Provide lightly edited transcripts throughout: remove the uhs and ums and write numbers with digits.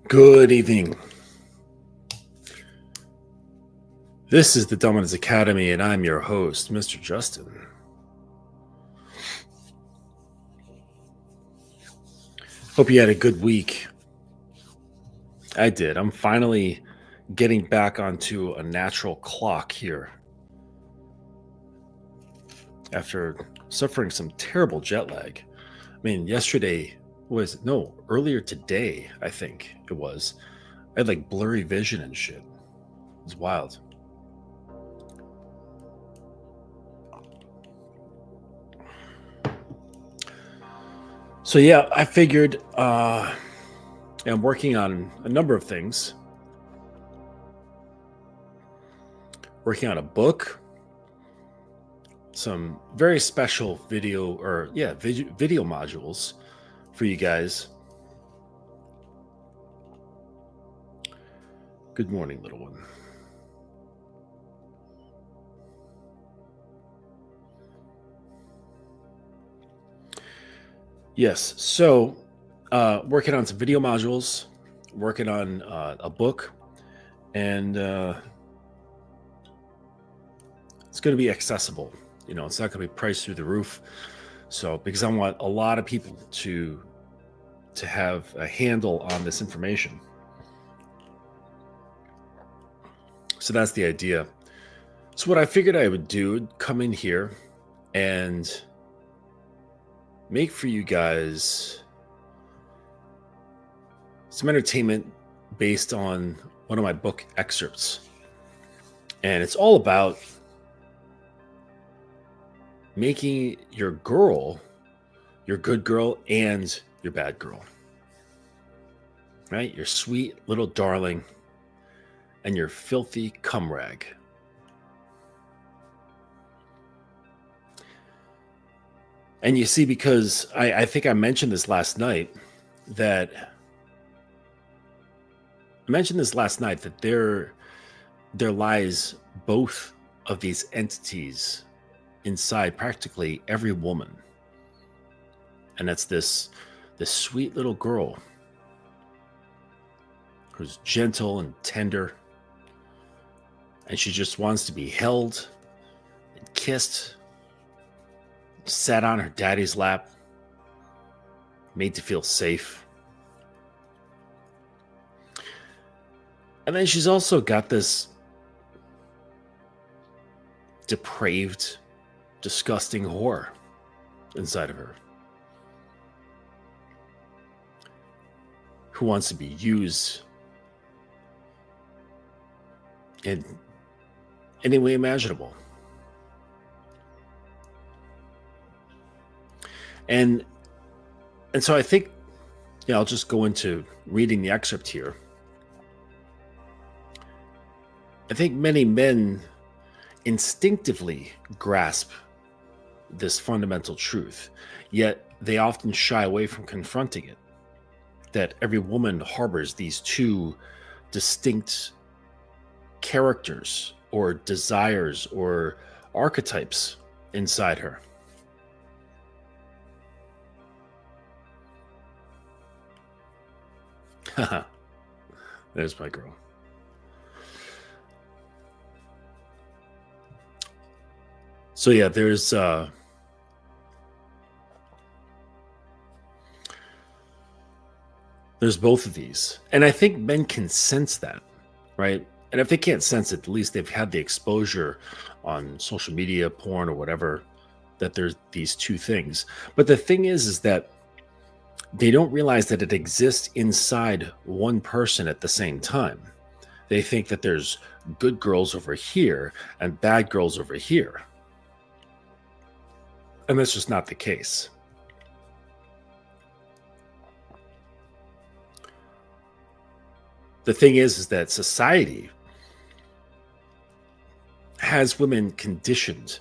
Good evening. This is the Dominance Academy, and I'm your host, Mr. Justin. Hope you had a good week. I did. I'm finally getting back onto a natural clock here after suffering some terrible jet lag. I mean, earlier today, I think it was. I had like blurry vision and shit. It was wild. So yeah, I figured I'm working on a number of things. Working on a book, some very special video modules for you guys. Good morning, little one. Yes, so working on some video modules, working on a book, and it's going to be accessible. It's not going to be priced through the roof. So, because I want a lot of people to have a handle on this information. So that's the idea. So what I figured I would do, come in here and make for you guys some entertainment based on one of my book excerpts. And it's all about making your girl your good girl and your bad girl. Right? Your sweet little darling and your filthy cum rag. And you see, because I think I mentioned this last night, that there lies both of these entities inside practically every woman. And that's this sweet little girl who's gentle and tender, and she just wants to be held and kissed, sat on her daddy's lap, made to feel safe. And then she's also got this depraved, disgusting whore inside of her who wants to be used in any way imaginable. And so I think, I'll just go into reading the excerpt here. I think many men instinctively grasp this fundamental truth, yet they often shy away from confronting it, that every woman harbors these two distinct characters or desires or archetypes inside her. Haha, there's my girl. So yeah, there's both of these. And I think men can sense that, right? And if they can't sense it, at least they've had the exposure on social media, porn, or whatever, that there's these two things. But the thing is that they don't realize that it exists inside one person at the same time. They think that there's good girls over here and bad girls over here. And that's just not the case. The thing is that society has women conditioned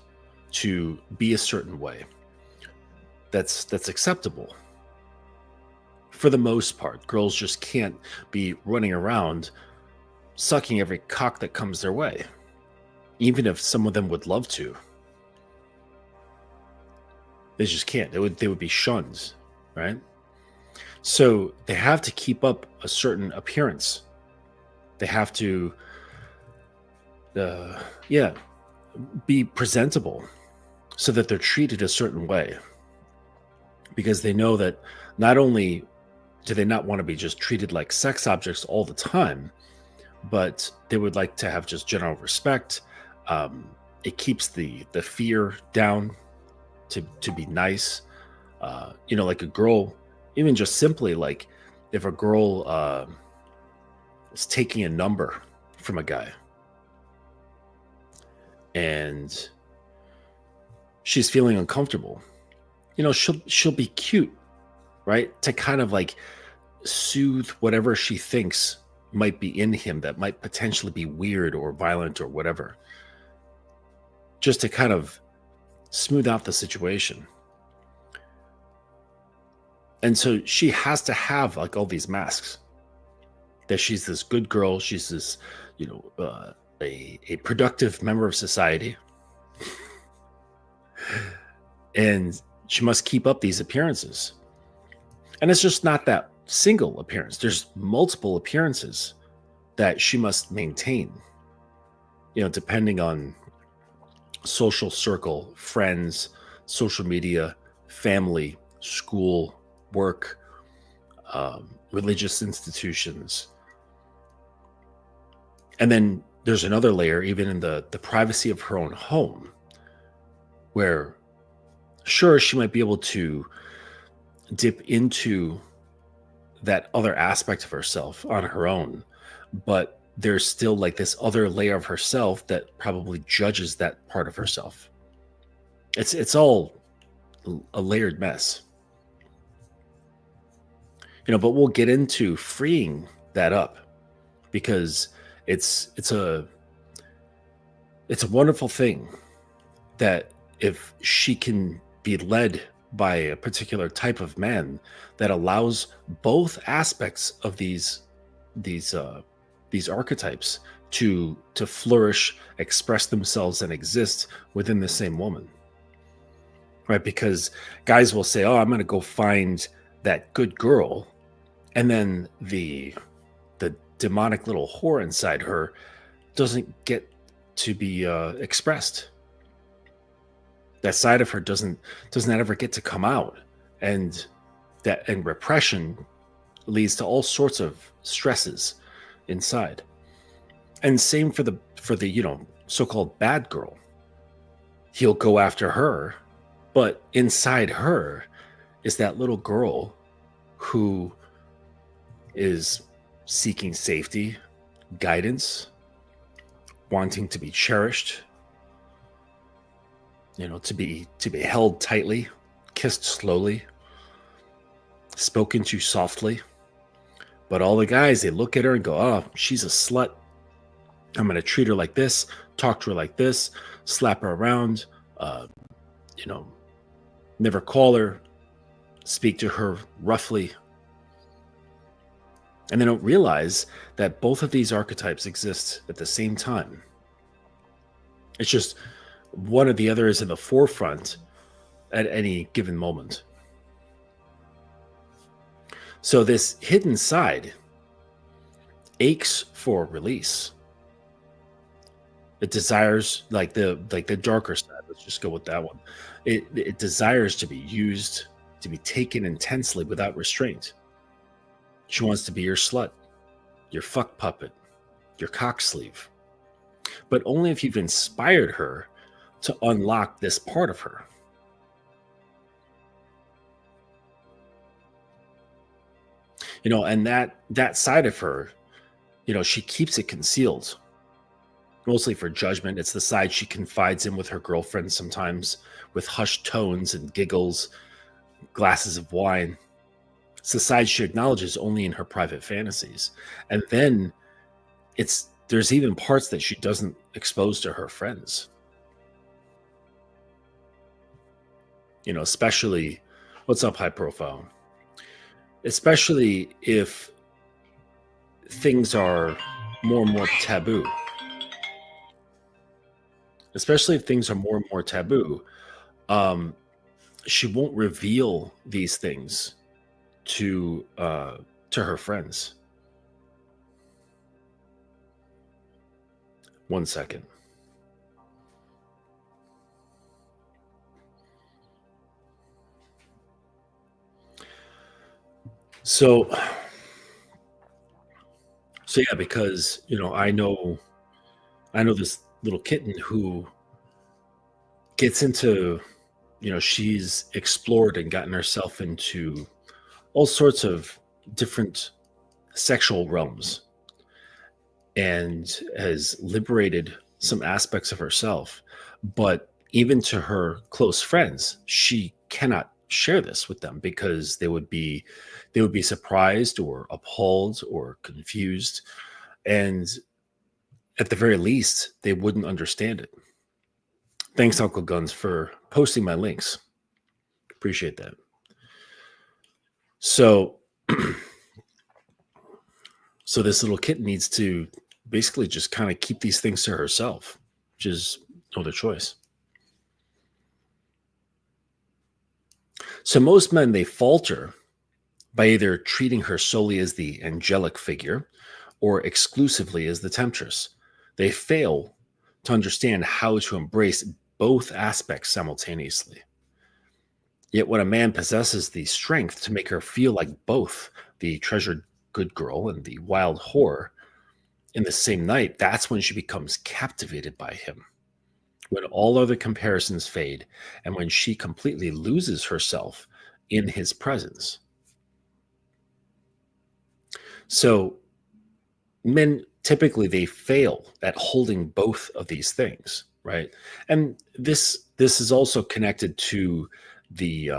to be a certain way that's acceptable. For the most part, girls just can't be running around sucking every cock that comes their way, even if some of them would love to. They just can't. They would be shunned, right? So they have to keep up a certain appearance. They have to, yeah, be presentable so that they're treated a certain way, because they know that not only do they not want to be just treated like sex objects all the time, but they would like to have just general respect. Um, it keeps the fear down to be nice. Like a girl, even just simply like if a girl is taking a number from a guy and she's feeling uncomfortable, she'll be cute, right? To kind of like soothe whatever she thinks might be in him that might potentially be weird or violent or whatever, just to kind of smooth out the situation. And so she has to have like all these masks that she's this good girl, she's this, a productive member of society, and she must keep up these appearances. And it's just not that single appearance. There's multiple appearances that she must maintain, depending on social circle, friends, social media, family, school, work, religious institutions. And then there's another layer, even in the privacy of her own home, where sure, she might be able to dip into that other aspect of herself on her own, but there's still like this other layer of herself that probably judges that part of herself. It's all a layered mess, but we'll get into freeing that up, because it's a wonderful thing that if she can be led by a particular type of man that allows both aspects of these archetypes to flourish, express themselves, and exist within the same woman, right? Because guys will say, "Oh, I'm going to go find that good girl," and then the demonic little whore inside her doesn't get to be expressed. That side of her doesn't ever get to come out, and repression leads to all sorts of stresses inside. And same for the so-called bad girl. He'll go after her, but inside her is that little girl who is seeking safety, guidance, wanting to be cherished, to be held tightly, kissed slowly, spoken to softly. But all the guys, they look at her and go, "Oh, she's a slut. I'm going to treat her like this, talk to her like this, slap her around, never call her, speak to her roughly." And they don't realize that both of these archetypes exist at the same time. It's just one or the other is in the forefront at any given moment. So this hidden side aches for release. It desires like the darker side. Let's just go with that one. It desires to be used, to be taken intensely without restraint. She wants to be your slut, your fuck puppet, your cock sleeve, but only if you've inspired her to unlock this part of her. And that side of her, she keeps it concealed, mostly for judgment. It's the side she confides in with her girlfriends sometimes, with hushed tones and giggles, glasses of wine. It's the side she acknowledges only in her private fantasies. And then there's even parts that she doesn't expose to her friends. Especially, what's up, high profile? Especially if things are more and more taboo. Especially if things are more and more taboo, she won't reveal these things to her friends. One second. So yeah, because I know this little kitten who gets into, she's explored and gotten herself into all sorts of different sexual realms and has liberated some aspects of herself. But even to her close friends, she cannot share this with them because they would be surprised or appalled or confused. And at the very least, they wouldn't understand it. Thanks, Uncle Guns, for posting my links. Appreciate that. So, so this little kitten needs to basically just kind of keep these things to herself, which is no other choice. So most men, they falter by either treating her solely as the angelic figure or exclusively as the temptress. They fail to understand how to embrace both aspects simultaneously. Yet when a man possesses the strength to make her feel like both the treasured good girl and the wild whore in the same night, that's when she becomes captivated by him. When all other comparisons fade and when she completely loses herself in his presence. So men typically they fail at holding both of these things, right? And this is also connected to the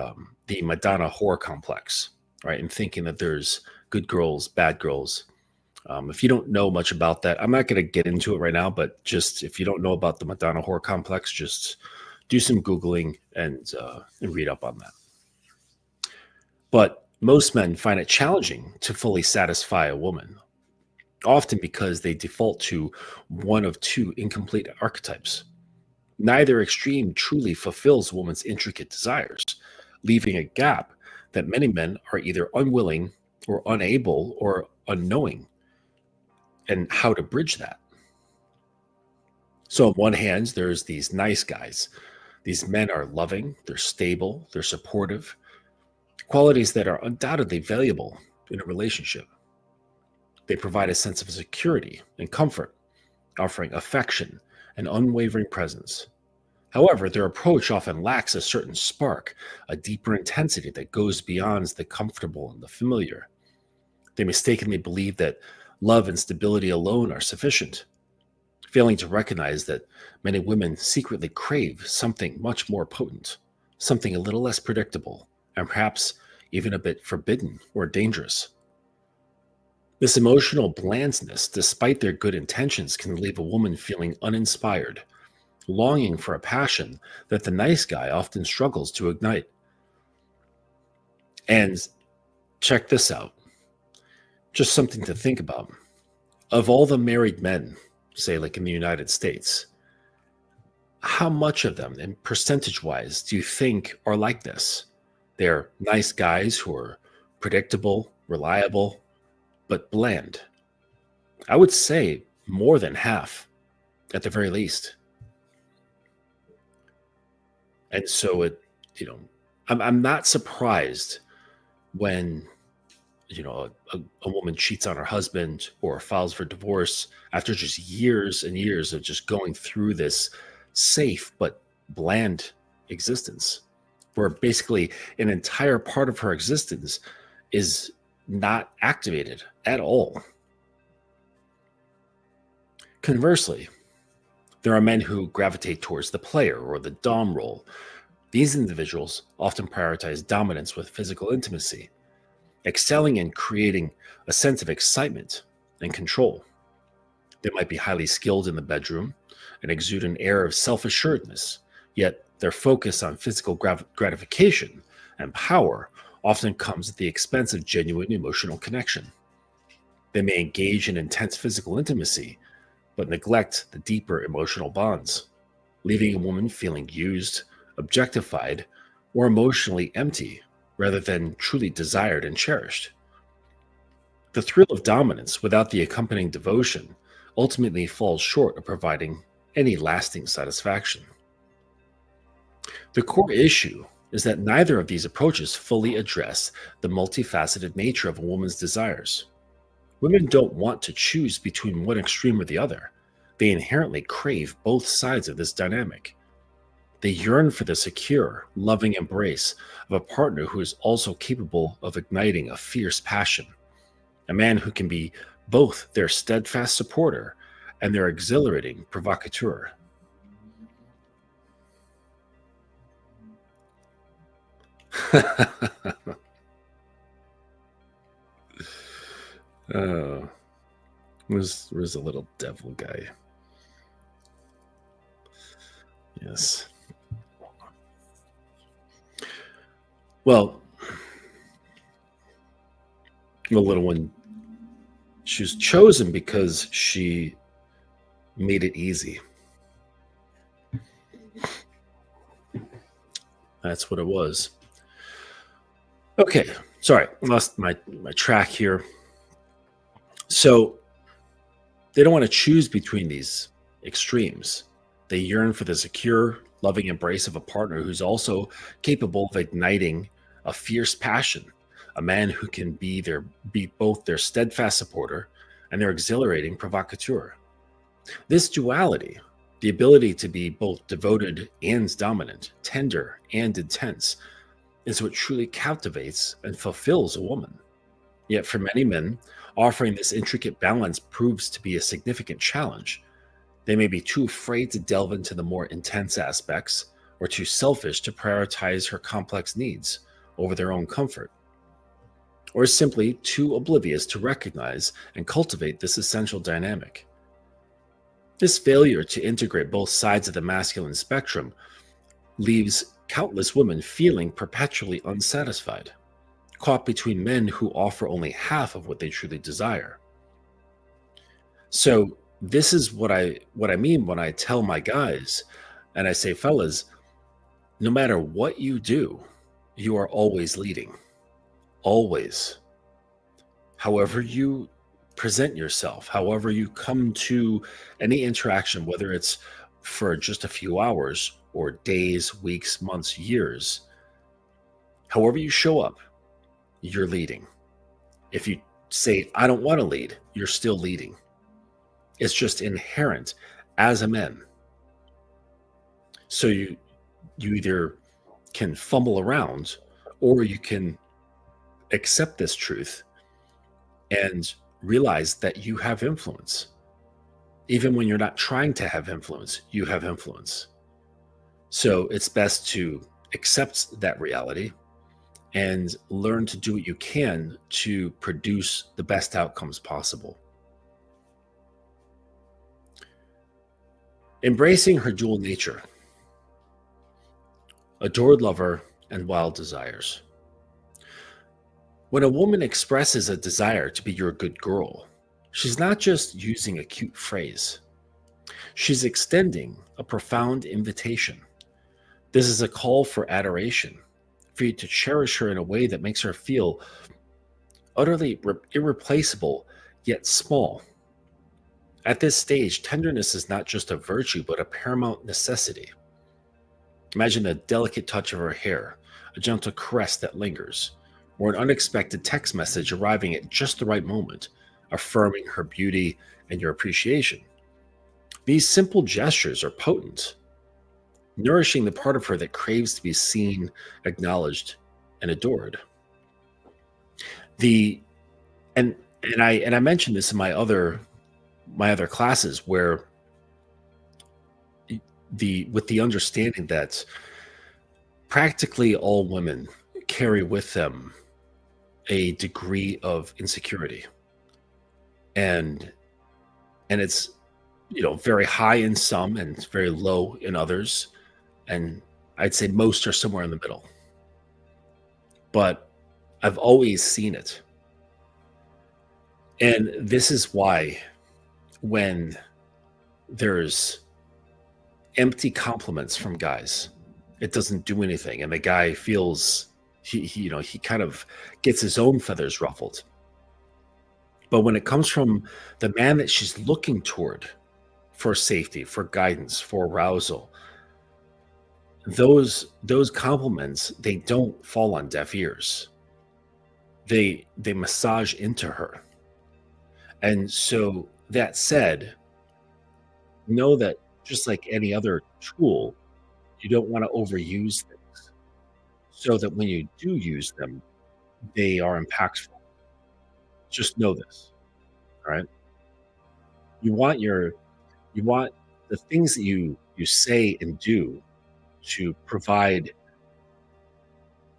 Madonna whore complex, right? And thinking that there's good girls, bad girls. If you don't know much about that, I'm not going to get into it right now, but just if you don't know about the Madonna whore complex, just do some Googling and read up on that. But most men find it challenging to fully satisfy a woman, often because they default to one of two incomplete archetypes. Neither extreme truly fulfills a woman's intricate desires, leaving a gap that many men are either unwilling or unable or unknowing and how to bridge that. So on one hand, there's these nice guys. These men are loving, they're stable, they're supportive, qualities that are undoubtedly valuable in a relationship. They provide a sense of security and comfort, offering affection and unwavering presence. However, their approach often lacks a certain spark, a deeper intensity that goes beyond the comfortable and the familiar. They mistakenly believe that love and stability alone are sufficient, failing to recognize that many women secretly crave something much more potent, something a little less predictable, and perhaps even a bit forbidden or dangerous. This emotional blandness, despite their good intentions, can leave a woman feeling uninspired, longing for a passion that the nice guy often struggles to ignite. And check this out, just something to think about. Of all the married men, say like in the United States, how much of them, and percentage wise, do you think are like this? They're nice guys who are predictable, reliable, but bland. I would say more than half, at the very least. And so I'm not surprised when a woman cheats on her husband or files for divorce after just years and years of just going through this safe but bland existence, where basically an entire part of her existence is not activated at all. Conversely, there are men who gravitate towards the player or the dom role. These individuals often prioritize dominance with physical intimacy, excelling in creating a sense of excitement and control. They might be highly skilled in the bedroom and exude an air of self-assuredness, yet their focus on physical gratification and power often comes at the expense of genuine emotional connection. They may engage in intense physical intimacy, but neglect the deeper emotional bonds, leaving a woman feeling used, objectified, or emotionally empty rather than truly desired and cherished. The thrill of dominance without the accompanying devotion ultimately falls short of providing any lasting satisfaction. The core issue is that neither of these approaches fully address the multifaceted nature of a woman's desires. Women don't want to choose between one extreme or the other. They inherently crave both sides of this dynamic. They yearn for the secure, loving embrace of a partner who is also capable of igniting a fierce passion, a man who can be both their steadfast supporter and their exhilarating provocateur. Oh, where's the little devil guy? Yes. Well, the little one, she was chosen because she made it easy. That's what it was. Okay, sorry, lost my track here. So they don't want to choose between these extremes. They yearn for the secure, loving embrace of a partner who's also capable of igniting a fierce passion, a man who can be both their steadfast supporter and their exhilarating provocateur. This duality, the ability to be both devoted and dominant, tender and intense, is what truly captivates and fulfills a woman. Yet for many men, offering this intricate balance proves to be a significant challenge. They may be too afraid to delve into the more intense aspects, or too selfish to prioritize her complex needs over their own comfort, or simply too oblivious to recognize and cultivate this essential dynamic. This failure to integrate both sides of the masculine spectrum leaves countless women feeling perpetually unsatisfied, caught between men who offer only half of what they truly desire. So this is what I mean when I tell my guys, and I say, fellas, no matter what you do, you are always leading. Always. However you present yourself, however you come to any interaction, whether it's for just a few hours or days, weeks, months, years, however you show up, you're leading. If you say, I don't want to lead, you're still leading. It's just inherent as a man. So you either can fumble around or you can accept this truth and realize that you have influence. Even when you're not trying to have influence, you have influence. So it's best to accept that reality and learn to do what you can to produce the best outcomes possible. Embracing her dual nature, adored lover and wild desires. When a woman expresses a desire to be your good girl, she's not just using a cute phrase. She's extending a profound invitation. This is a call for adoration, for you to cherish her in a way that makes her feel utterly irreplaceable, yet small. At this stage, tenderness is not just a virtue, but a paramount necessity. Imagine a delicate touch of her hair, a gentle caress that lingers, or an unexpected text message arriving at just the right moment, affirming her beauty and your appreciation. These simple gestures are potent, nourishing the part of her that craves to be seen, acknowledged, and adored. And I mentioned this in my other classes, where with the understanding that practically all women carry with them a degree of insecurity, and it's very high in some and it's very low in others, and I'd say most are somewhere in the middle. But I've always seen it, and this is why when there's empty compliments from guys, it doesn't do anything, and the guy feels he kind of gets his own feathers ruffled. But when it comes from the man that she's looking toward for safety, for guidance, for arousal, those compliments, they don't fall on deaf ears. They massage into her. And so that said, know that just like any other tool, you don't want to overuse things so that when you do use them, they are impactful. Just know this, all right? You want your you want the things that you say and do to provide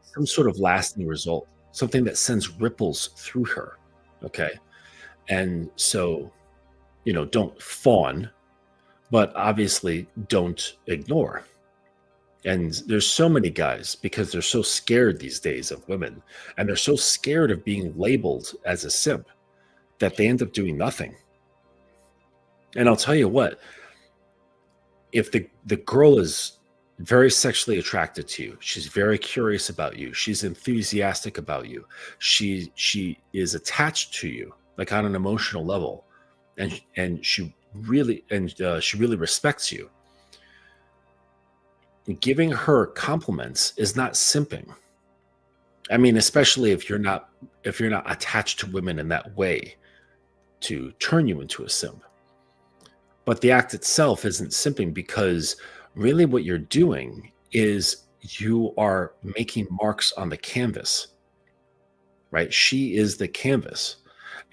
some sort of lasting result, something that sends ripples through her. Okay. And so, don't fawn, but obviously don't ignore. And there's so many guys because they're so scared these days of women and they're so scared of being labeled as a simp that they end up doing nothing. And I'll tell you what, if the girl is very sexually attracted to you, she's very curious about you, she's enthusiastic about you, she is attached to you like on an emotional level, and she really respects you, giving her compliments is not simping. I mean, especially if you're not attached to women in that way to turn you into a simp. But the act itself isn't simping because really what you're doing is you are making marks on the canvas, right? She is the canvas.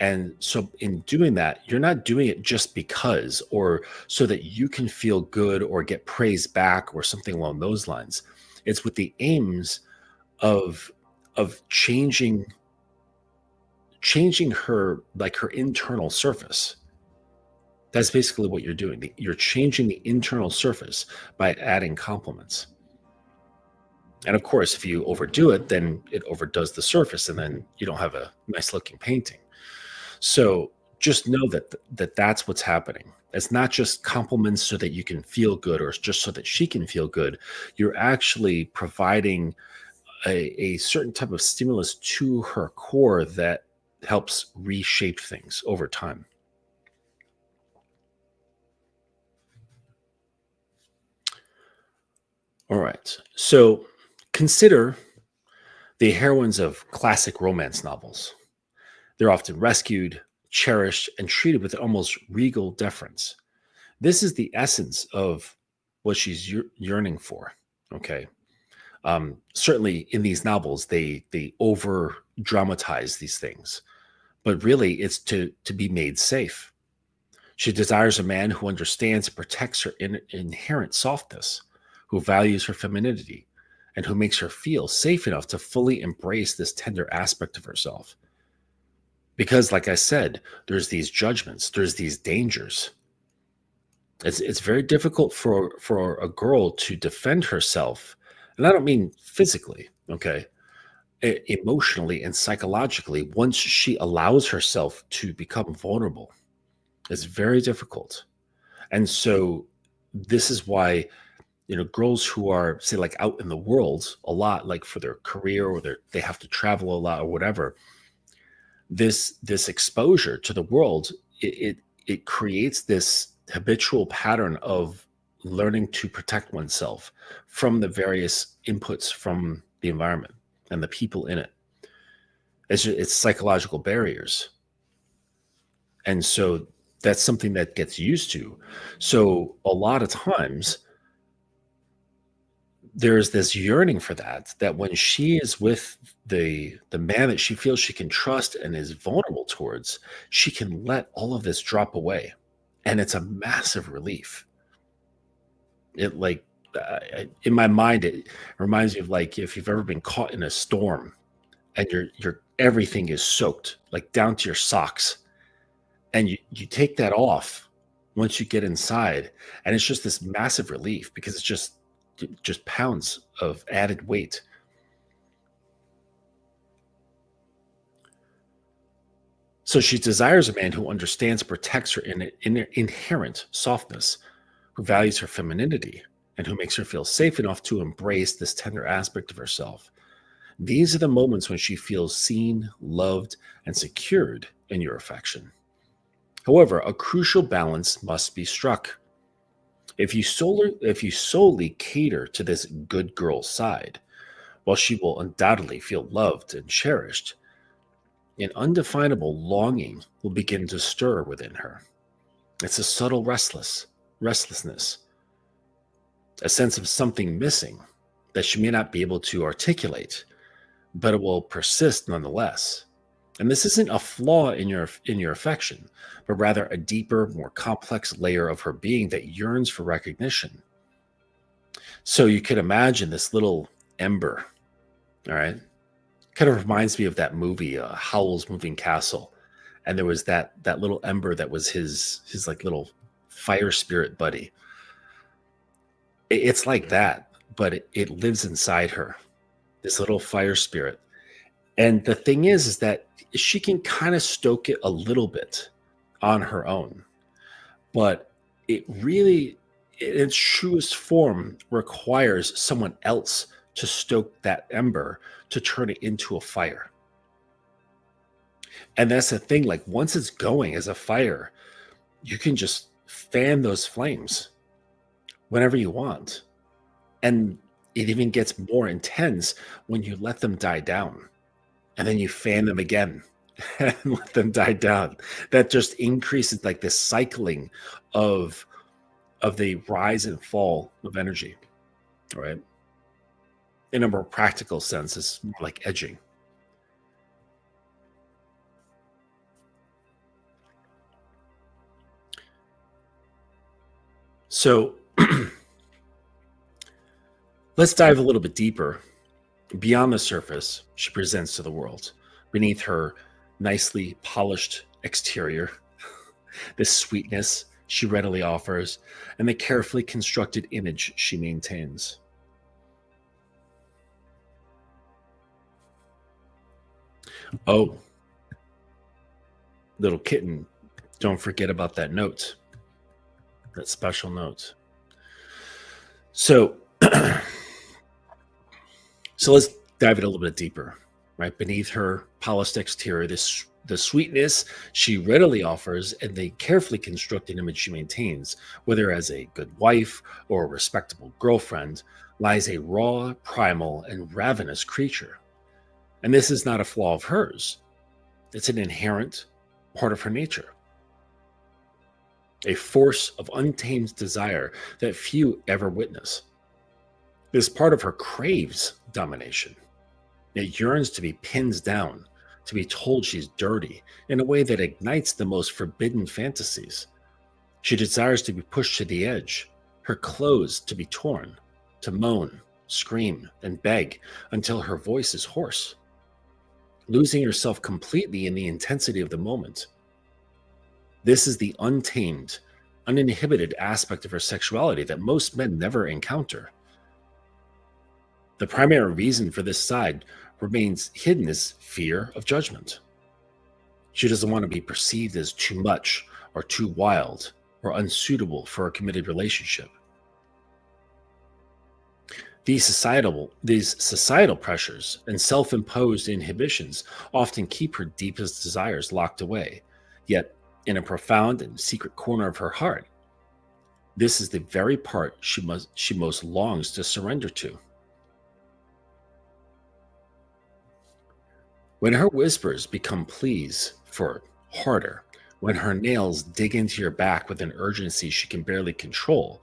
And so in doing that, you're not doing it just because or so that you can feel good or get praise back or something along those lines. It's with the aims of changing her, like her internal surface. That's basically what you're doing. You're changing the internal surface by adding compliments. And of course, if you overdo it, then it overdoes the surface and then you don't have a nice looking painting. So just know that's what's happening. It's not just compliments so that you can feel good or just so that she can feel good. You're actually providing a certain type of stimulus to her core that helps reshape things over time. All right. So consider the heroines of classic romance novels. They're often rescued, cherished, and treated with almost regal deference. This is the essence of what she's yearning for. Okay. Certainly in these novels, they over dramatize these things, but really it's to be made safe. She desires a man who understands and protects her inherent softness, who values her femininity, and who makes her feel safe enough to fully embrace this tender aspect of herself. Because, like I said, there's these judgments, there's these dangers. It's very difficult for a girl to defend herself, and I don't mean physically, okay, emotionally and psychologically. Once she allows herself to become vulnerable, it's very difficult. And so, this is why girls who are say like out in the world a lot, like for their career or they have to travel a lot or whatever, this exposure to the world, it creates this habitual pattern of learning to protect oneself from the various inputs from the environment and the people in it. It's psychological barriers, and so that's something that gets used to. So a lot of times there's this yearning for that when she is with the man that she feels she can trust and is vulnerable towards, she can let all of this drop away, and it's a massive relief. It like in my mind, it reminds me of like if you've ever been caught in a storm and your everything is soaked like down to your socks, and you take that off once you get inside, and it's just this massive relief because it's just pounds of added weight. So she desires a man who understands, protects her in inherent softness, who values her femininity, and who makes her feel safe enough to embrace this tender aspect of herself. These are the moments when she feels seen, loved, and secured in your affection. However, a crucial balance must be struck. If you solely cater to this good girl side, while she will undoubtedly feel loved and cherished, an undefinable longing will begin to stir within her. It's a subtle restlessness, a sense of something missing that she may not be able to articulate, but it will persist nonetheless. And this isn't a flaw in your affection, but rather a deeper, more complex layer of her being that yearns for recognition. So you could imagine this little ember, all right? Kind of reminds me of that movie, Howl's Moving Castle. And there was that little ember that was his like little fire spirit buddy. It's like that, but it lives inside her, this little fire spirit. And the thing is that she can kind of stoke it a little bit on her own, but it really, in its truest form, requires someone else to stoke that ember to turn it into a fire. And that's the thing, like once it's going as a fire, you can just fan those flames whenever you want. And it even gets more intense when you let them die down. And then you fan them again and let them die down. That just increases like this cycling of the rise and fall of energy, right? In a more practical sense, it's more like edging. So let's dive a little bit deeper. Beyond the surface, she presents to the world. Beneath her nicely polished exterior, this sweetness she readily offers, and the carefully constructed image she maintains. Oh, little kitten, don't forget about that note, that special note. So, so let's dive in a little bit deeper, right? Beneath her polished exterior, the sweetness she readily offers and the carefully constructed image she maintains, whether as a good wife or a respectable girlfriend, lies a raw, primal, and ravenous creature. And this is not a flaw of hers. It's an inherent part of her nature. A force of untamed desire that few ever witness. This part of her craves domination. It yearns to be pinned down, to be told she's dirty in a way that ignites the most forbidden fantasies. She desires to be pushed to the edge, her clothes to be torn, to moan, scream, and beg until her voice is hoarse, losing herself completely in the intensity of the moment. This is the untamed, uninhibited aspect of her sexuality that most men never encounter. The primary reason for this side remains hidden is fear of judgment. She doesn't want to be perceived as too much or too wild or unsuitable for a committed relationship. These societal pressures and self-imposed inhibitions often keep her deepest desires locked away. Yet, in a profound and secret corner of her heart, this is the very part she most longs to surrender to. When her whispers become pleas for harder, when her nails dig into your back with an urgency she can barely control,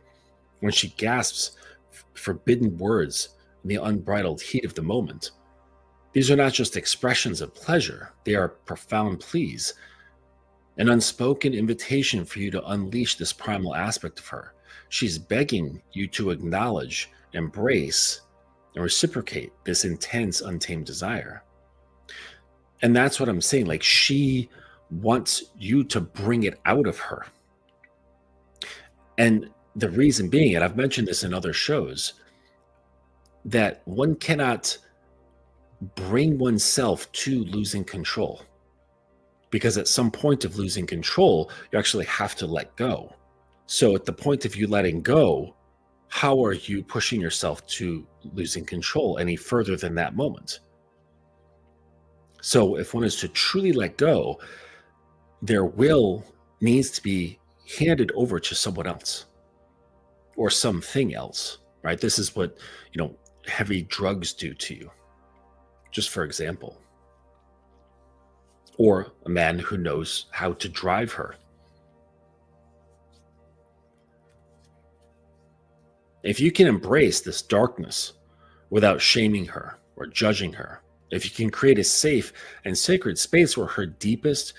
when she gasps forbidden words in the unbridled heat of the moment, these are not just expressions of pleasure, they are profound pleas, an unspoken invitation for you to unleash this primal aspect of her. She's begging you to acknowledge, embrace, and reciprocate this intense, untamed desire. And that's what I'm saying. Like, she wants you to bring it out of her. And the reason being, and I've mentioned this in other shows, that one cannot bring oneself to losing control. Because at some point of losing control, you actually have to let go. So at the point of you letting go, how are you pushing yourself to losing control any further than that moment? So if one is to truly let go, their will needs to be handed over to someone else or something else, right? This is what, heavy drugs do to you, just for example, or a man who knows how to drive her. If you can embrace this darkness without shaming her or judging her, if you can create a safe and sacred space where her deepest,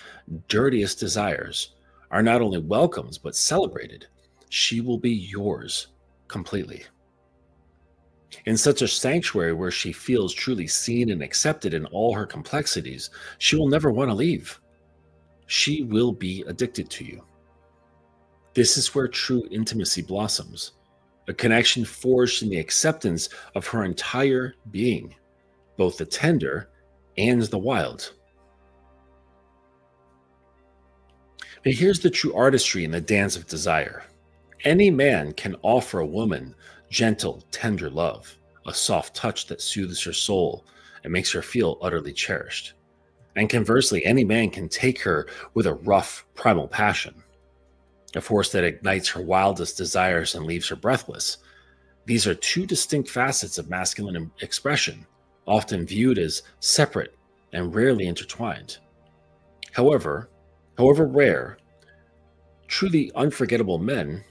dirtiest desires are not only welcomed but celebrated, she will be yours completely. In such a sanctuary where she feels truly seen and accepted in all her complexities, she will never want to leave. She will be addicted to you. This is where true intimacy blossoms, a connection forged in the acceptance of her entire being, both the tender and the wild. But here's the true artistry in the dance of desire. Any man can offer a woman gentle, tender love, a soft touch that soothes her soul and makes her feel utterly cherished. And conversely, any man can take her with a rough, primal passion, a force that ignites her wildest desires and leaves her breathless. These are two distinct facets of masculine expression, often viewed as separate and rarely intertwined. However rare, truly unforgettable men,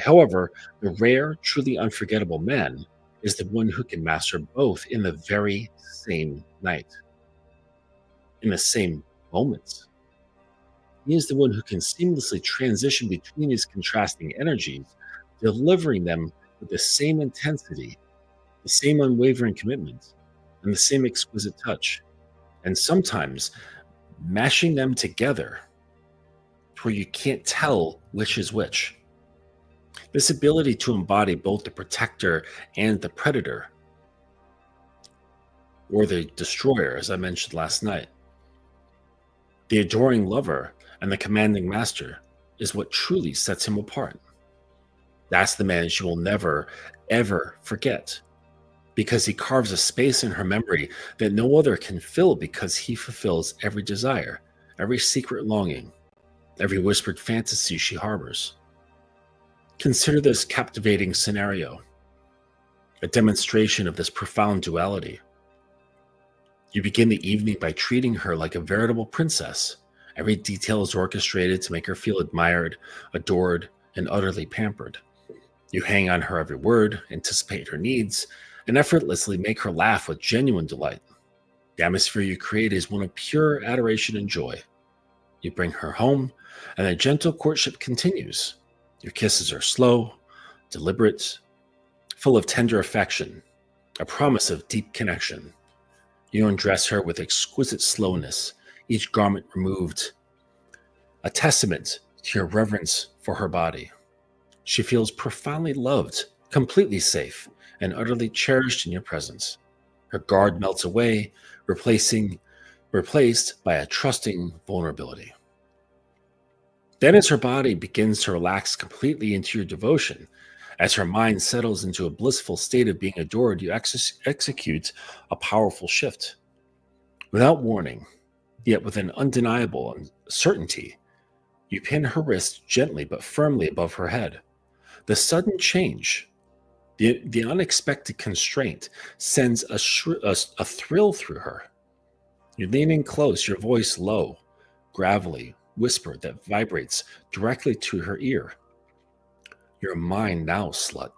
however, the rare, truly unforgettable man is the one who can master both in the very same night, in the same moments. He is the one who can seamlessly transition between these contrasting energies, delivering them with the same intensity, the same unwavering commitment, and the same exquisite touch, and sometimes mashing them together to where you can't tell which is which. This ability to embody both the protector and the predator, or the destroyer, as I mentioned last night, the adoring lover and the commanding master, is what truly sets him apart. That's the man she will never, ever forget, because he carves a space in her memory that no other can fill, because he fulfills every desire, every secret longing, every whispered fantasy she harbors. Consider this captivating scenario, a demonstration of this profound duality. You begin the evening by treating her like a veritable princess. Every detail is orchestrated to make her feel admired, adored, and utterly pampered. You hang on her every word, anticipate her needs, and effortlessly make her laugh with genuine delight. The atmosphere you create is one of pure adoration and joy. You bring her home, and the gentle courtship continues. Your kisses are slow, deliberate, full of tender affection, a promise of deep connection. You undress her with exquisite slowness, each garment removed, a testament to your reverence for her body. She feels profoundly loved, completely safe, and utterly cherished in your presence. Her guard melts away, replaced by a trusting vulnerability. Then, as her body begins to relax completely into your devotion, as her mind settles into a blissful state of being adored, you execute a powerful shift. Without warning, yet with an undeniable certainty, you pin her wrist gently but firmly above her head. The sudden change, the unexpected constraint, sends a thrill through her. You lean in close, your voice low, gravelly, whisper that vibrates directly to her ear. You're mine now, slut.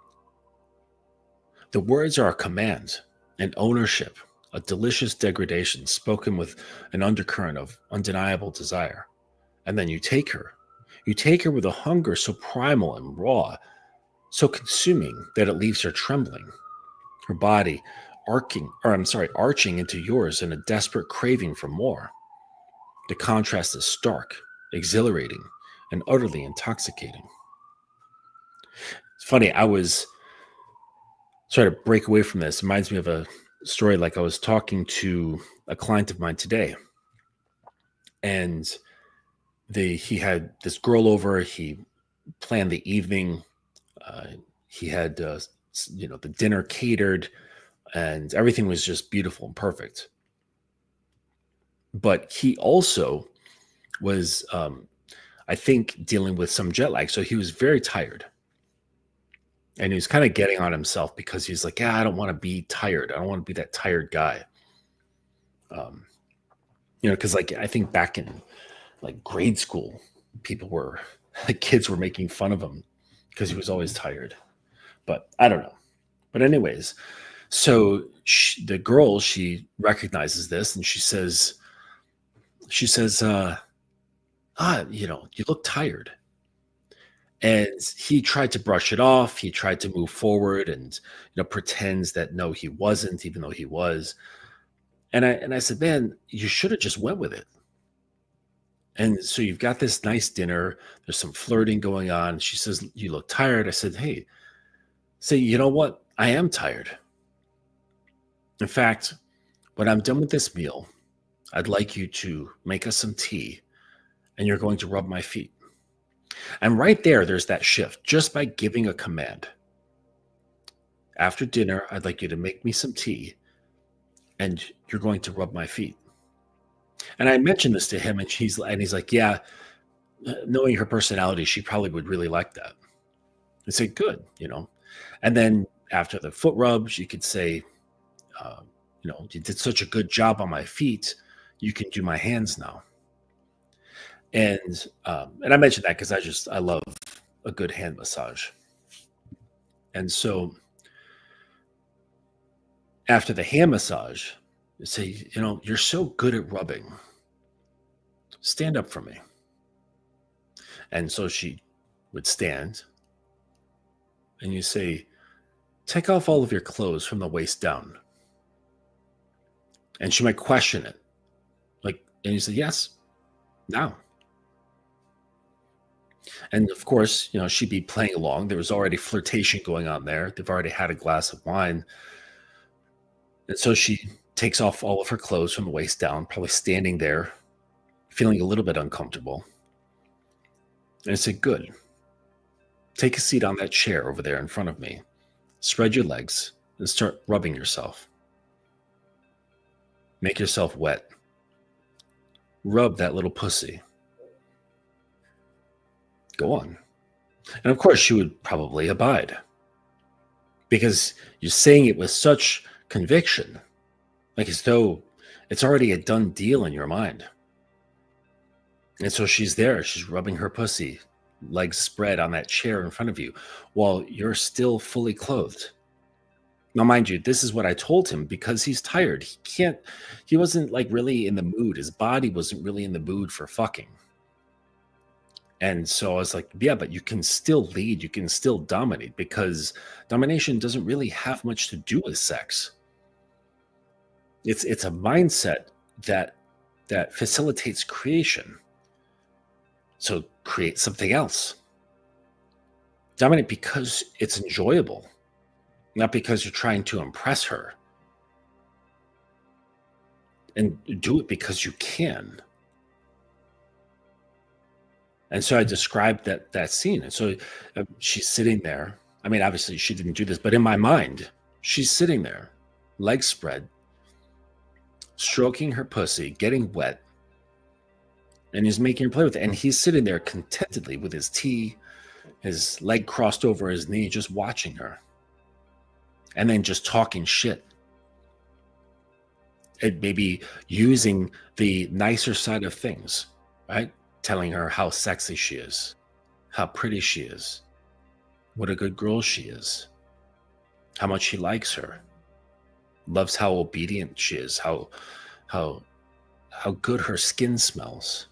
The words are a command, an ownership, a delicious degradation spoken with an undercurrent of undeniable desire. And then you take her. You take her with a hunger so primal and raw, so consuming that it leaves her trembling, her body arching into yours in a desperate craving for more. The contrast is stark, exhilarating, and utterly intoxicating. It's funny, I was trying to break away from this. It reminds me of a story. Like, I was talking to a client of mine today, and he had this girl over. He planned the evening. He had the dinner catered, and everything was just beautiful and perfect. but he also was, I think, dealing with some jet lag. So he was very tired. And he was kind of getting on himself because he's like, yeah, I don't want to be tired. I don't want to be that tired guy. Um, because like I think back in like grade school, people were like kids were making fun of him because he was always tired. But I don't know. But anyways, so the girl, she recognizes this and she says, you look tired. And he tried to brush it off. He tried to move forward and pretends that no, he wasn't, even though he was. And I said, man, you should have just went with it. And so you've got this nice dinner. There's some flirting going on. She says, you look tired. I said, hey, say, you know what? I am tired. In fact, when I'm done with this meal, I'd like you to make us some tea and you're going to rub my feet. And right there's that shift just by giving a command. After dinner, I'd like you to make me some tea and you're going to rub my feet. And I mentioned this to him and he's like, yeah, knowing her personality, she probably would really like that. I said, good. And then after the foot rubs, you could say, you did such a good job on my feet. You can do my hands now. And I mentioned that because I love a good hand massage. And so after the hand massage, you say, you're so good at rubbing. Stand up for me. And so she would stand and you say, take off all of your clothes from the waist down. And she might question it. And you say, yes, now. And of course, she'd be playing along. There was already flirtation going on there. They've already had a glass of wine. And so she takes off all of her clothes from the waist down, probably standing there, feeling a little bit uncomfortable. And I said, good. Take a seat on that chair over there in front of me. Spread your legs and start rubbing yourself. Make yourself wet. Rub that little pussy. Go on. And of course, she would probably abide because you're saying it with such conviction, like as though it's already a done deal in your mind. And so she's there, she's rubbing her pussy, legs spread on that chair in front of you while you're still fully clothed. Now, mind you, this is what I told him because he's tired. He wasn't like really in the mood. His body wasn't really in the mood for fucking. And so I was like, yeah, but you can still lead. You can still dominate because domination doesn't really have much to do with sex. It's a mindset that facilitates creation. So create something else. Dominate because it's enjoyable, not because you're trying to impress her. And do it because you can. And so I described that scene. And so she's sitting there. I mean, obviously she didn't do this, but in my mind, she's sitting there, legs spread, stroking her pussy, getting wet. And he's making her play with it. And he's sitting there contentedly with his tea, his leg crossed over his knee, just watching her. And then just talking shit. And maybe using the nicer side of things, right? Telling her how sexy she is, how pretty she is, what a good girl she is, how much he likes her, loves how obedient she is, how good her skin smells.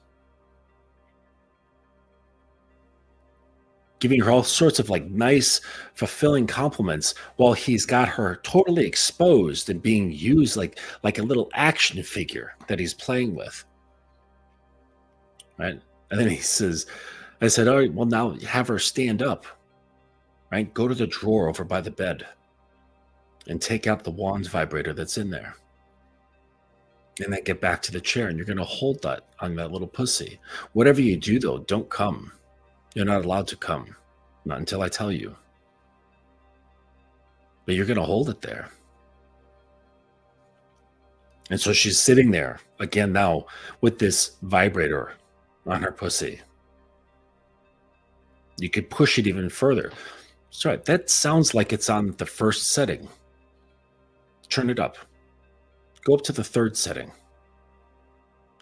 Giving her all sorts of like nice, fulfilling compliments while he's got her totally exposed and being used like a little action figure that he's playing with. Right? And then I said, all right, well, now have her stand up, right? Go to the drawer over by the bed and take out the wand vibrator that's in there. And then get back to the chair and you're going to hold that on that little pussy. Whatever you do, though, don't come. You're not allowed to come. Not until I tell you. But you're going to hold it there. And so she's sitting there again now with this vibrator on her pussy. You could push it even further. Sorry, that sounds like it's on the first setting. Turn it up. Go up to the third setting.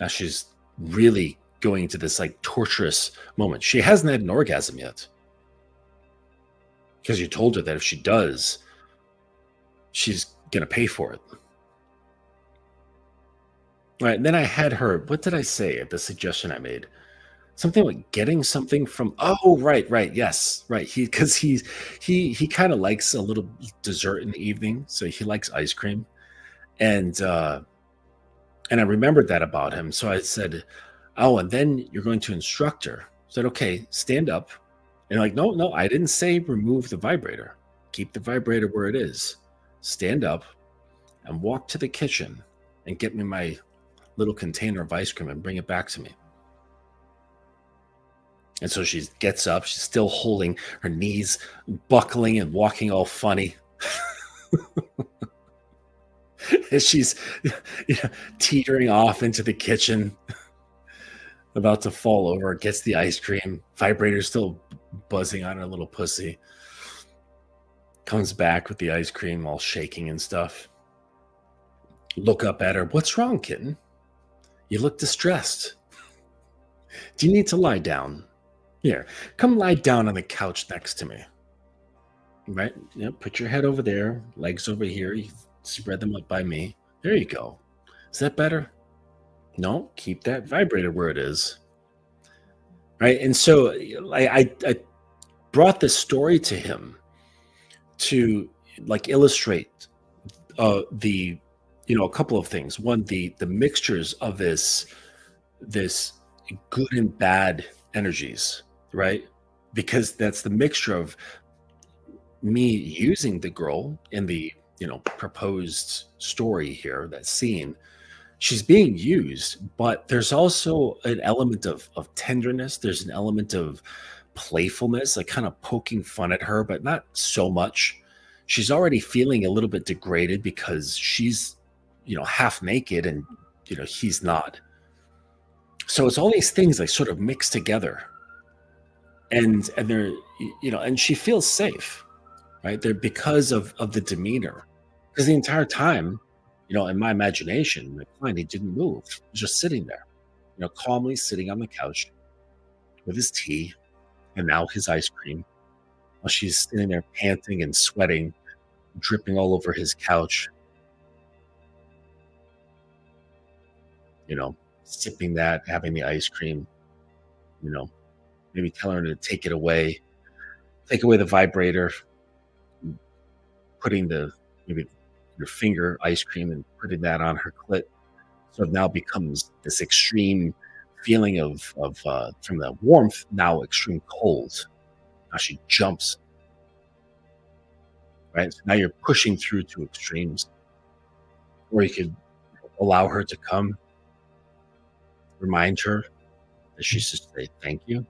Now she's really going into this like torturous moment. She hasn't had an orgasm yet. Because you told her that if she does, she's going to pay for it. All right. And then I had her, what did I say at the suggestion I made? Something like getting something from, oh, right. Yes. Right. Because he kind of likes a little dessert in the evening. So he likes ice cream. And I remembered that about him. So I said, oh, and then you're going to instruct her. I said, okay, stand up. And like, no, I didn't say remove the vibrator. Keep the vibrator where it is. Stand up and walk to the kitchen and get me my little container of ice cream and bring it back to me. And so she gets up. She's still holding her knees, buckling and walking all funny. As she's teetering off into the kitchen, about to fall over, gets the ice cream. Vibrator still buzzing on her little pussy. Comes back with the ice cream all shaking and stuff. Look up at her. What's wrong, kitten? You look distressed. Do you need to lie down? Here, come lie down on the couch next to me. Right? Put your head over there, legs over here. You spread them up by me. There you go. Is that better? No, keep that vibrator where it is. Right? And so I brought this story to him to like illustrate the a couple of things. One, the mixtures of this good and bad energies, right? Because that's the mixture of me using the girl in the proposed story here, that scene. She's being used, but there's also an element of tenderness. There's an element of playfulness, like kind of poking fun at her, but not so much. She's already feeling a little bit degraded because she's half naked and he's not. So it's all these things like sort of mixed together, and they're and she feels safe, right? They're because of the demeanor, because the entire time, in my imagination, my client, he didn't move. He was just sitting there, calmly sitting on the couch with his tea and now his ice cream, while she's sitting there panting and sweating, dripping all over his couch, sipping that, having the ice cream, maybe telling her to take it away, take away the vibrator, putting maybe your finger ice cream and putting that on her clit. So it now becomes this extreme feeling of from the warmth, now extreme cold. Now she jumps, right? So now you're pushing through to extremes. Or you could allow her to come, remind her that she should say thank you.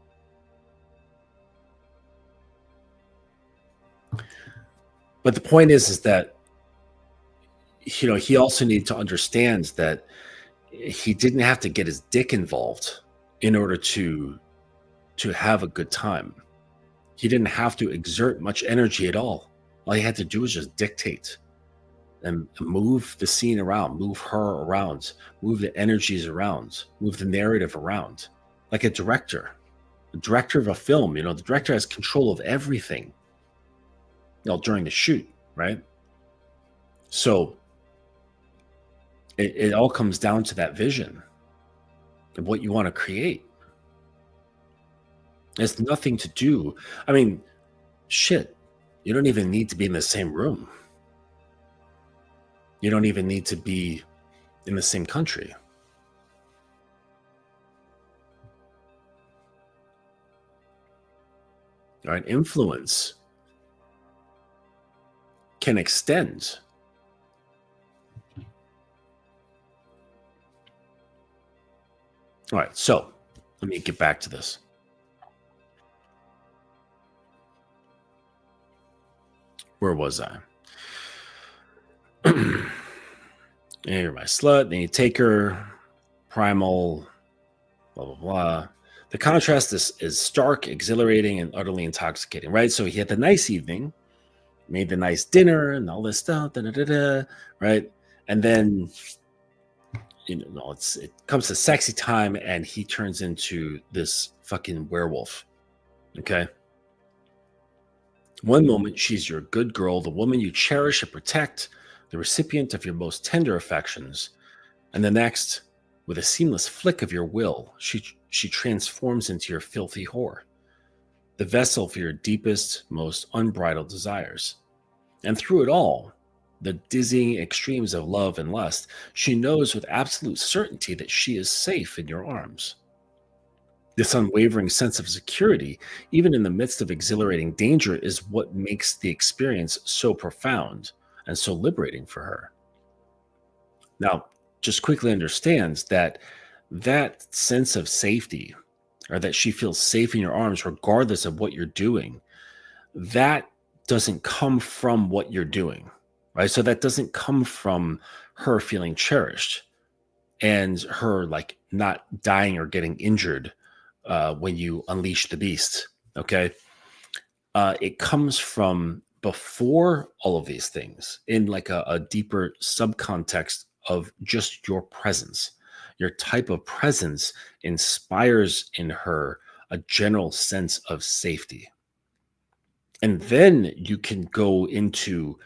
But the point is that he also needed to understand that he didn't have to get his dick involved in order to have a good time. He didn't have to exert much energy at all. All he had to do was just dictate and move the scene around, move her around, move the energies around, move the narrative around, like a director of a film. The director has control of everything, during the shoot, right? So it all comes down to that vision of what you want to create. It's nothing to do. I mean, shit, you don't even need to be in the same room. You don't even need to be in the same country. All right, influence can extend. All right, so let me get back to this. Where was I? And you're my slut. Then you take her, primal, blah, blah, blah. The contrast is stark, exhilarating, and utterly intoxicating, right? So he had the nice evening, made the nice dinner and all this stuff, da, da, da, da, right? And then, it comes to sexy time and he turns into this fucking werewolf, okay? One moment, she's your good girl, the woman you cherish and protect, the recipient of your most tender affections. And the next, with a seamless flick of your will, she transforms into your filthy whore, the vessel for your deepest, most unbridled desires. And through it all, the dizzying extremes of love and lust, she knows with absolute certainty that she is safe in your arms. This unwavering sense of security, even in the midst of exhilarating danger, is what makes the experience so profound and so liberating for her. Now, just quickly understands that that sense of safety, or that she feels safe in your arms regardless of what you're doing, that doesn't come from what you're doing, right? So that doesn't come from her feeling cherished and her like not dying or getting injured when you unleash the beast. Okay. It comes from before all of these things in like a deeper subcontext of just your presence. Your type of presence inspires in her a general sense of safety. And then you can go into,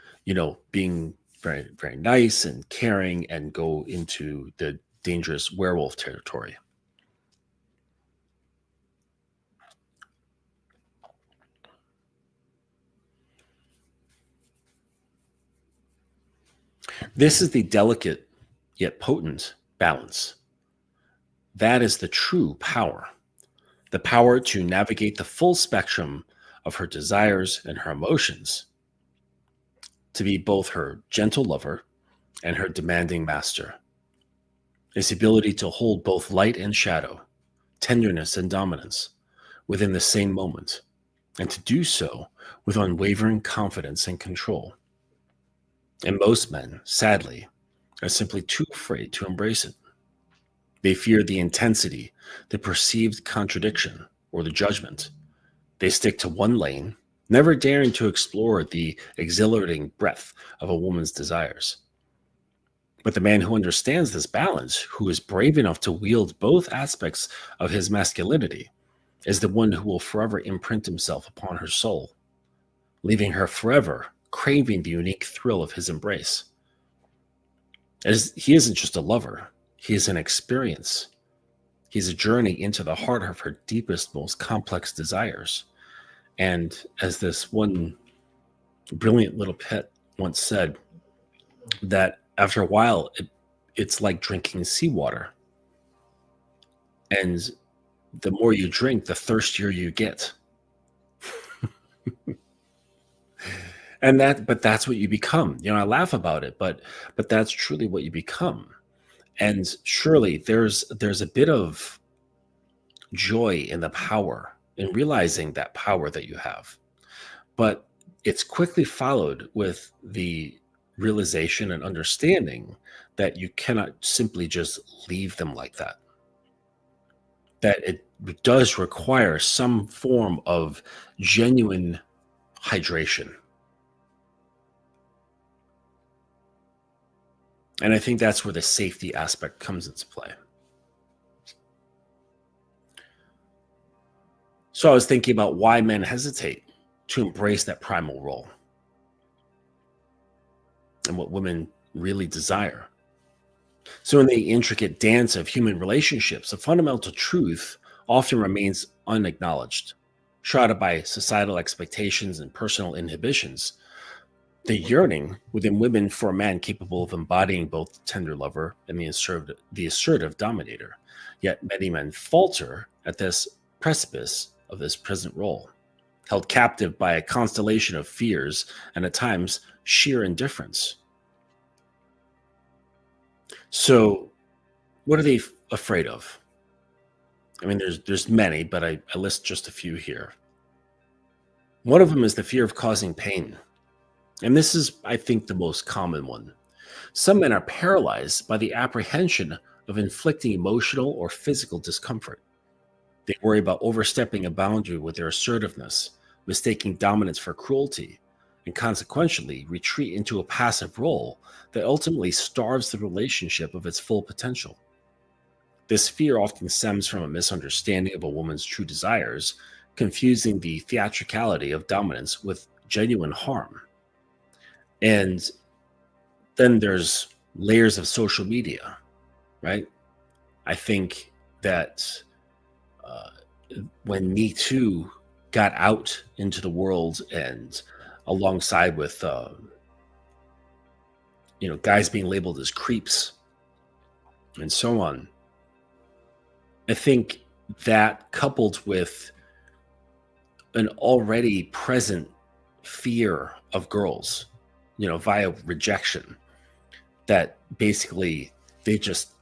being very, very nice and caring and go into the dangerous werewolf territory. This is the delicate yet potent balance. That is the true power, the power to navigate the full spectrum of her desires and her emotions, to be both her gentle lover and her demanding master. Is the ability to hold both light and shadow, tenderness and dominance within the same moment, and to do so with unwavering confidence and control. And most men, sadly, are simply too afraid to embrace it. They fear the intensity, the perceived contradiction, or the judgment. They stick to one lane, never daring to explore the exhilarating breadth of a woman's desires. But the man who understands this balance, who is brave enough to wield both aspects of his masculinity, is the one who will forever imprint himself upon her soul, leaving her forever craving the unique thrill of his embrace. As he isn't just a lover, he is an experience. He's a journey into the heart of her deepest, most complex desires. And as this one brilliant little pet once said, that after a while, it's like drinking seawater. And the more you drink, the thirstier you get. But that's what you become. I laugh about it, but that's truly what you become. And surely there's a bit of joy in the power, in realizing that power that you have. But it's quickly followed with the realization and understanding that you cannot simply just leave them like that. That it does require some form of genuine hydration. And I think that's where the safety aspect comes into play. So I was thinking about why men hesitate to embrace that primal role and what women really desire. So in the intricate dance of human relationships, a fundamental truth often remains unacknowledged, shrouded by societal expectations and personal inhibitions. The yearning within women for a man capable of embodying both the tender lover and the assertive dominator. Yet many men falter at this precipice of this present role, held captive by a constellation of fears and at times sheer indifference. So, what are they afraid of? I mean, there's many, but I list just a few here. One of them is the fear of causing pain. And this is, I think, the most common one. Some men are paralyzed by the apprehension of inflicting emotional or physical discomfort. They worry about overstepping a boundary with their assertiveness, mistaking dominance for cruelty, and consequentially retreat into a passive role that ultimately starves the relationship of its full potential. This fear often stems from a misunderstanding of a woman's true desires, confusing the theatricality of dominance with genuine harm. And then there's layers of social media, right? I think that uh, when Me Too got out into the world, and alongside with guys being labeled as creeps and so on, I think that, coupled with an already present fear of girls, via rejection, that basically they just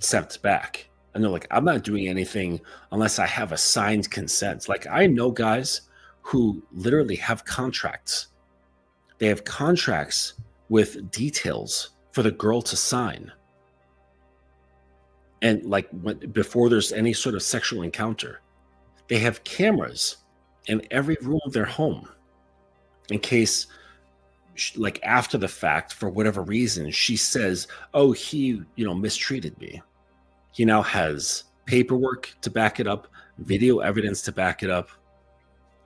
stepped back and they're like, I'm not doing anything unless I have a signed consent. Like, I know guys who literally have contracts. They have contracts with details for the girl to sign. And like, before there's any sort of sexual encounter, they have cameras in every room of their home in case, like, after the fact, for whatever reason, she says, oh, he mistreated me. He now has paperwork to back it up, video evidence to back it up.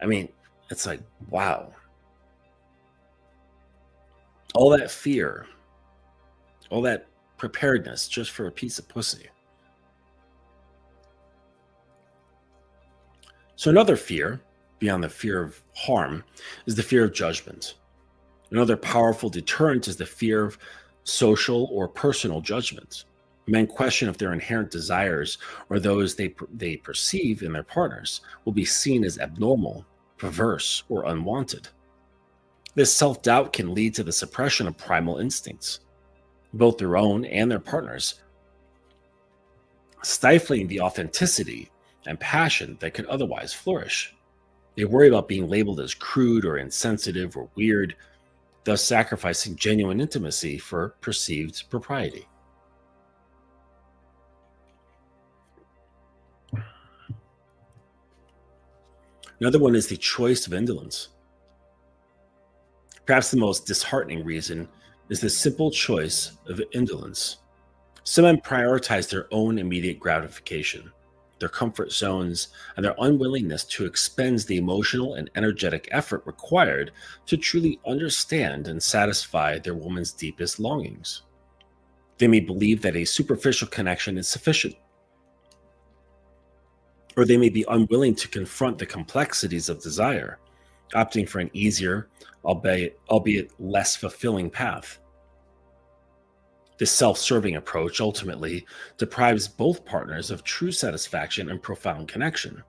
I mean, it's like, wow. All that fear, all that preparedness just for a piece of pussy. So another fear, beyond the fear of harm, is the fear of judgment. Another powerful deterrent is the fear of social or personal judgment. Men question if their inherent desires or those they perceive in their partners will be seen as abnormal, perverse, or unwanted. This self-doubt can lead to the suppression of primal instincts, both their own and their partners', stifling the authenticity and passion that could otherwise flourish. They worry about being labeled as crude or insensitive or weird, thus sacrificing genuine intimacy for perceived propriety. Another one is the choice of indolence. Perhaps the most disheartening reason is the simple choice of indolence. Some men prioritize their own immediate gratification, their comfort zones, and their unwillingness to expend the emotional and energetic effort required to truly understand and satisfy their woman's deepest longings. They may believe that a superficial connection is sufficient, or they may be unwilling to confront the complexities of desire, opting for an easier, albeit less fulfilling path. This self-serving approach ultimately deprives both partners of true satisfaction and profound connection.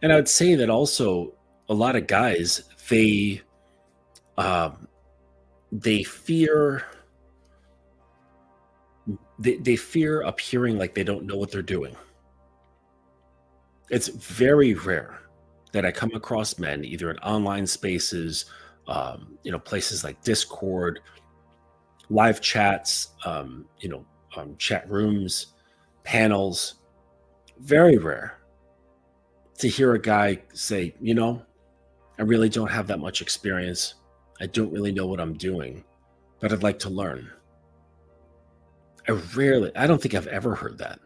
And I would say that also a lot of guys, they fear appearing like they don't know what they're doing. It's very rare that I come across men, either in online spaces, places like Discord, live chats, chat rooms, panels. Very rare to hear a guy say, I really don't have that much experience. I don't really know what I'm doing, but I'd like to learn. I don't think I've ever heard that,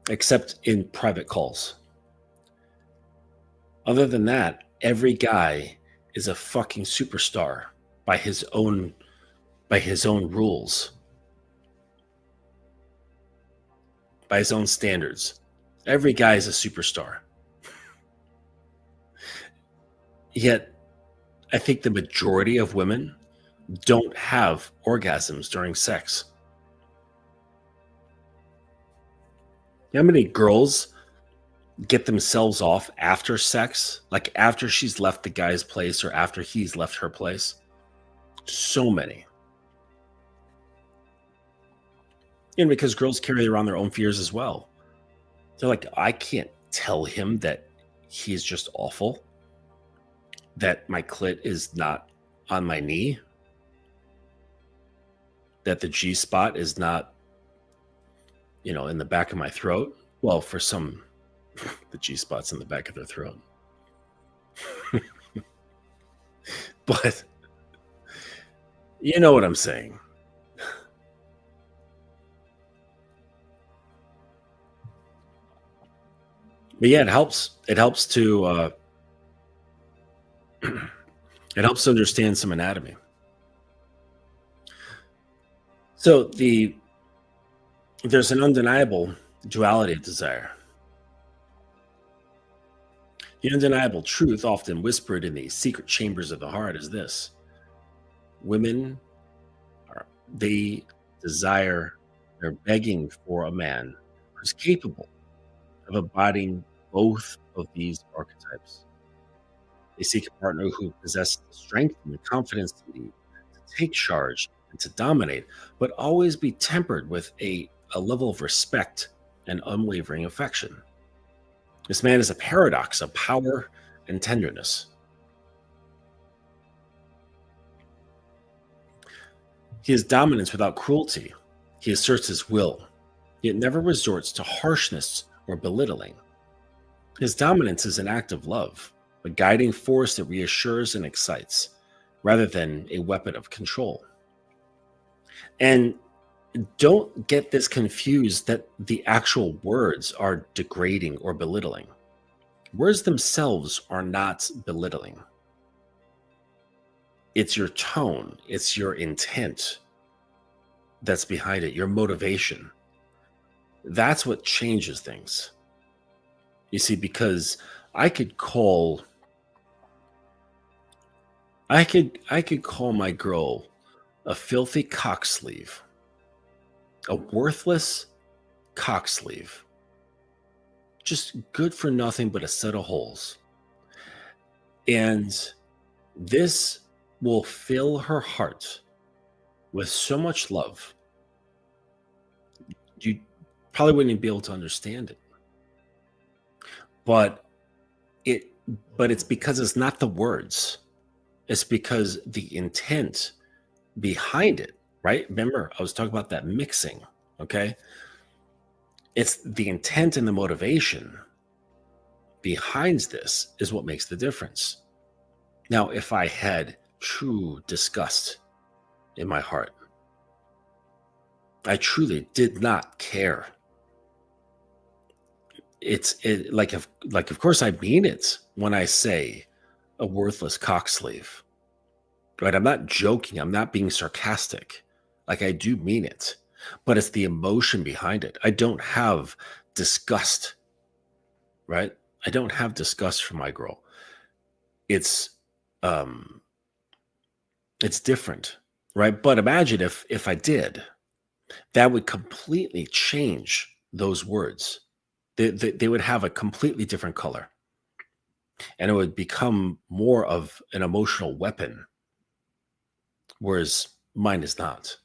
except in private calls. Other than that, every guy is a fucking superstar by his own rules, by his own standards. Every guy is a superstar. Yet, I think the majority of women don't have orgasms during sex. You know how many girls get themselves off after sex? Like after she's left the guy's place or after he's left her place? So many. And because girls carry around their own fears as well. They're like, I can't tell him that he's just awful, that my clit is not on my knee. that the G spot is not, in the back of my throat. Well, for some, the G spot's in the back of their throat. But you know what I'm saying. But yeah, it helps. It helps to it helps to understand some anatomy. So there's an undeniable duality of desire. The undeniable truth, often whispered in the secret chambers of the heart, is this: women are they desire, they're begging for a man who's capable of embodying both of these archetypes. They seek a partner who possesses the strength and the confidence to lead, to take charge, and to dominate, but always be tempered with a level of respect and unwavering affection. This man is a paradox of power and tenderness. He is dominance without cruelty. He asserts his will, yet never resorts to harshness or belittling. His dominance is an act of love, a guiding force that reassures and excites, rather than a weapon of control. And don't get this confused that the actual words are degrading or belittling. Words themselves are not belittling. It's your tone, it's your intent that's behind it, your motivation. That's what changes things. You see, because I could call my girl a filthy cocksleeve, a worthless cocksleeve, just good for nothing but a set of holes. And this will fill her heart with so much love, you probably wouldn't be able to understand it. But it but it's because it's not the words. It's because the intent behind it, right? Remember, I was talking about that mixing, okay? It's the intent and the motivation behind this is what makes the difference. Now, if I had true disgust in my heart, I truly did not care. Of course I mean it when I say a worthless cocksleeve, right? I'm not joking. I'm not being sarcastic. Like, I do mean it, but it's the emotion behind it. I don't have disgust, right? I don't have disgust for my girl. It's different, right? But imagine if I did, that would completely change those words. They would have a completely different color, and it would become more of an emotional weapon, whereas mine is not.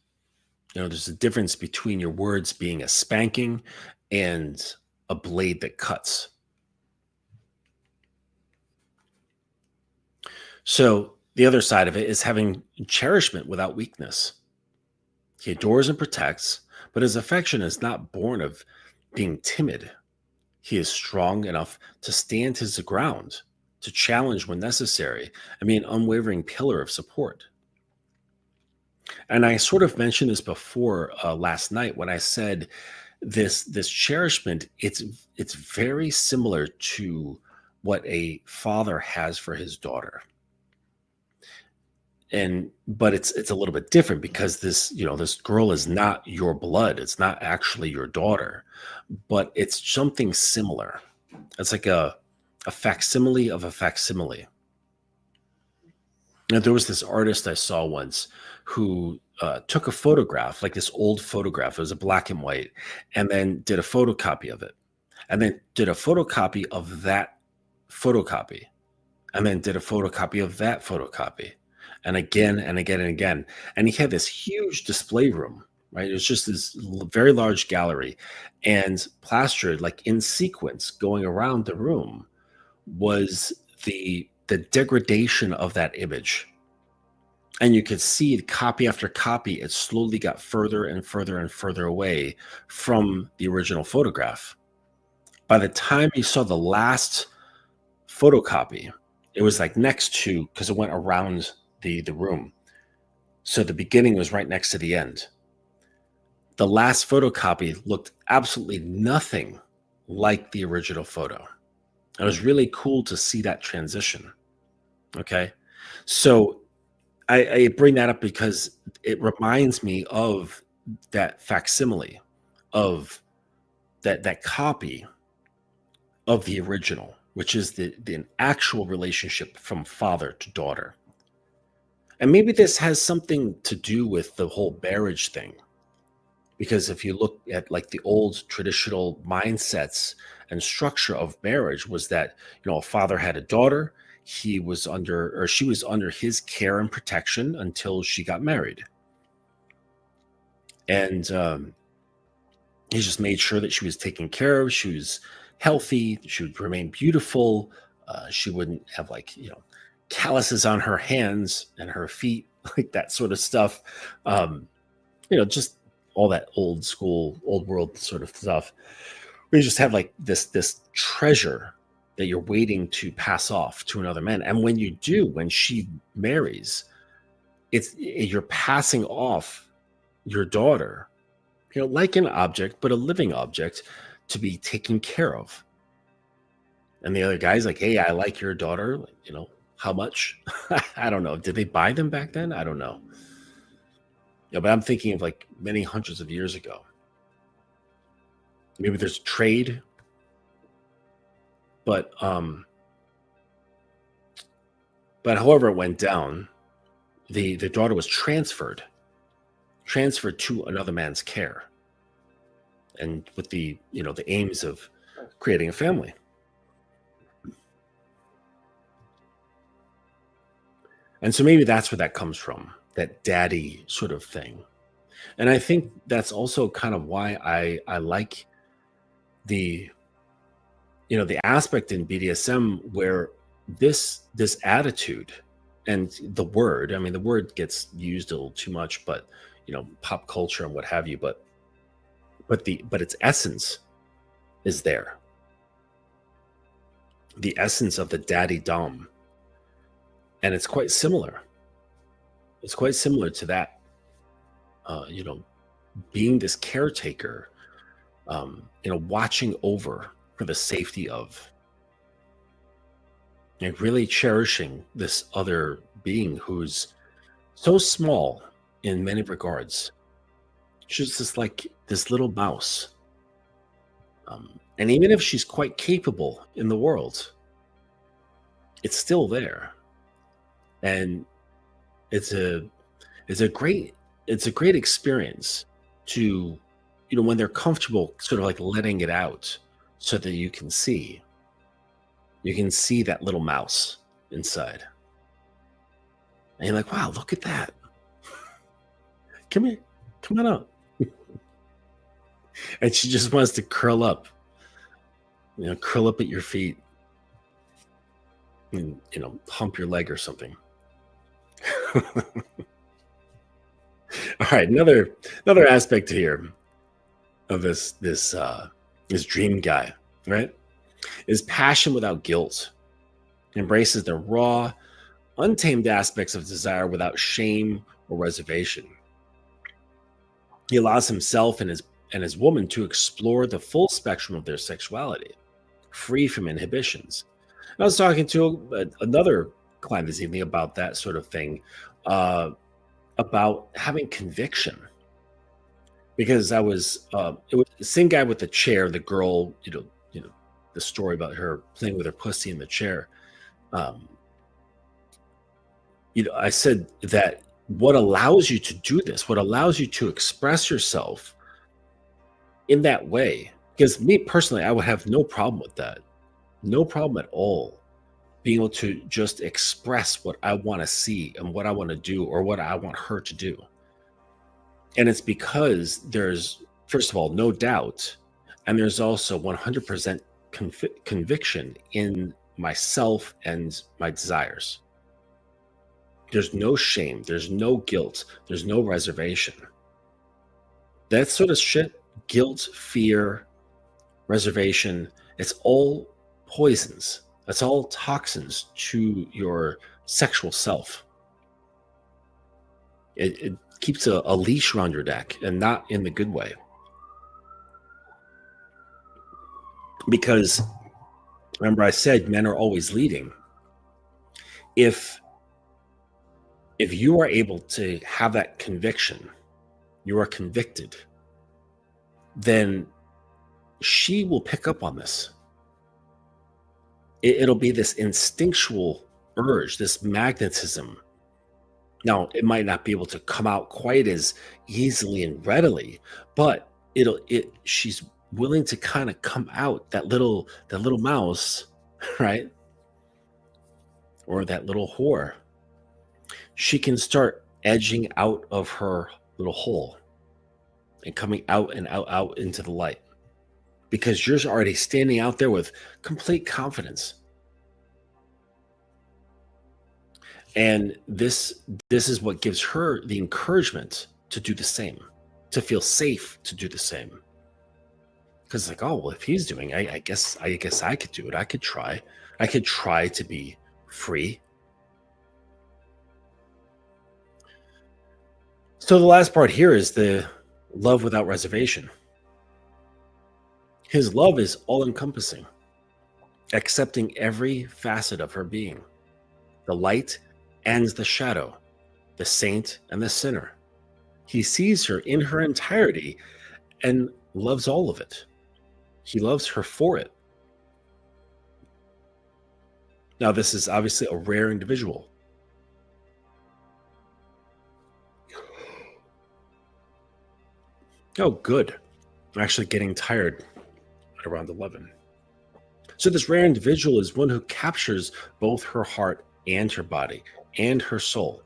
There's a difference between your words being a spanking and a blade that cuts. So the other side of it is having cherishment without weakness. He adores and protects, but his affection is not born of being timid. He is strong enough to stand his ground, to challenge when necessary, and be an unwavering pillar of support. And I sort of mentioned this before last night when I said this cherishment. It's very similar to what a father has for his daughter. But it's a little bit different because this girl is not your blood. It's not actually your daughter, but it's something similar. It's like a facsimile of a facsimile. Now, there was this artist I saw once who took a photograph, like this old photograph. It was a black and white, and then did a photocopy of it, and then did a photocopy of that photocopy, and then did a photocopy of that photocopy, and again and again and again. And he had this huge display room, right? It was just this very large gallery, and plastered, like in sequence, going around the room, was the degradation of that image. And you could see copy after copy, it slowly got further and further and further away from the original photograph. By the time you saw the last photocopy, it was like next to, because it went around the room. So the beginning was right next to the end. The last photocopy looked absolutely nothing like the original photo. It was really cool to see that transition. Okay. So I bring that up because it reminds me of that facsimile, of that copy of the original, which is the actual relationship from father to daughter. And maybe this has something to do with the whole marriage thing. Because if you look at like the old traditional mindsets and structure of marriage was that, a father had a daughter, he was under, or she was under his care and protection until she got married. And he just made sure that she was taken care of, she was healthy, she would remain beautiful, she wouldn't have calluses on her hands and her feet, like that sort of stuff. Just all that old school, old world sort of stuff. We just have like this treasure that you're waiting to pass off to another man. And when you do, when she marries, you're passing off your daughter, like an object, but a living object to be taken care of. And the other guy's like, hey, I like your daughter. How much? I don't know. Did they buy them back then? I don't know. But I'm thinking of like many hundreds of years ago. Maybe there's trade, but however it went down, the daughter was transferred to another man's care, and with the aims of creating a family. And so maybe that's where that comes from, that daddy sort of thing. And I think that's also kind of why I like the aspect in BDSM where this attitude and the word gets used a little too much, but pop culture and what have you, but its essence is there. The essence of the daddy dom. And it's quite similar. It's quite similar to that, being this caretaker, watching over for the safety of, and really cherishing this other being who's so small in many regards. She's just like this little mouse. And even if she's quite capable in the world, it's still there. And it's a great experience to, when they're comfortable sort of like letting it out so that you can see that little mouse inside. And you're like, wow, look at that. Come here, come on up. And she just wants to curl up at your feet and, hump your leg or something. All right, another aspect here of this dream guy, right, is passion without guilt. Embraces the raw, untamed aspects of desire without shame or reservation. He allows himself and his woman to explore the full spectrum of their sexuality, free from inhibitions. I was talking to another client this evening about that sort of thing, about having conviction. Because it was the same guy with the chair, the girl, the story about her playing with her pussy in the chair. I said that what allows you to do this, what allows you to express yourself in that way, because me personally, I would have no problem with that. No problem at all. Being able to just express what I want to see and what I want to do or what I want her to do. And it's because there's, first of all, no doubt. And there's also 100% conviction in myself and my desires. There's no shame, there's no guilt, there's no reservation. That sort of shit, guilt, fear, reservation, it's all poisons. That's all toxins to your sexual self. It keeps a leash around your neck, and not in the good way. Because remember, I said men are always leading. If you are able to have that conviction, you are convicted, then she will pick up on this. It'll be this instinctual urge, this magnetism. Now, it might not be able to come out quite as easily and readily, but she's willing to kind of come out, that little mouse, right? Or that little whore. She can start edging out of her little hole and coming out and out into the light, because you're already standing out there with complete confidence. And this is what gives her the encouragement to do the same, to feel safe to do the same. Because like, oh well, if he's doing, I guess I could do it. I could try to be free. So the last part here is the love without reservation. His love is all encompassing, accepting every facet of her being, the light and the shadow, the saint and the sinner. He sees her in her entirety and loves all of it. He loves her for it. Now, this is obviously a rare individual. Oh, good. I'm actually getting tired at around 11. So this rare individual is one who captures both her heart and her body and her soul,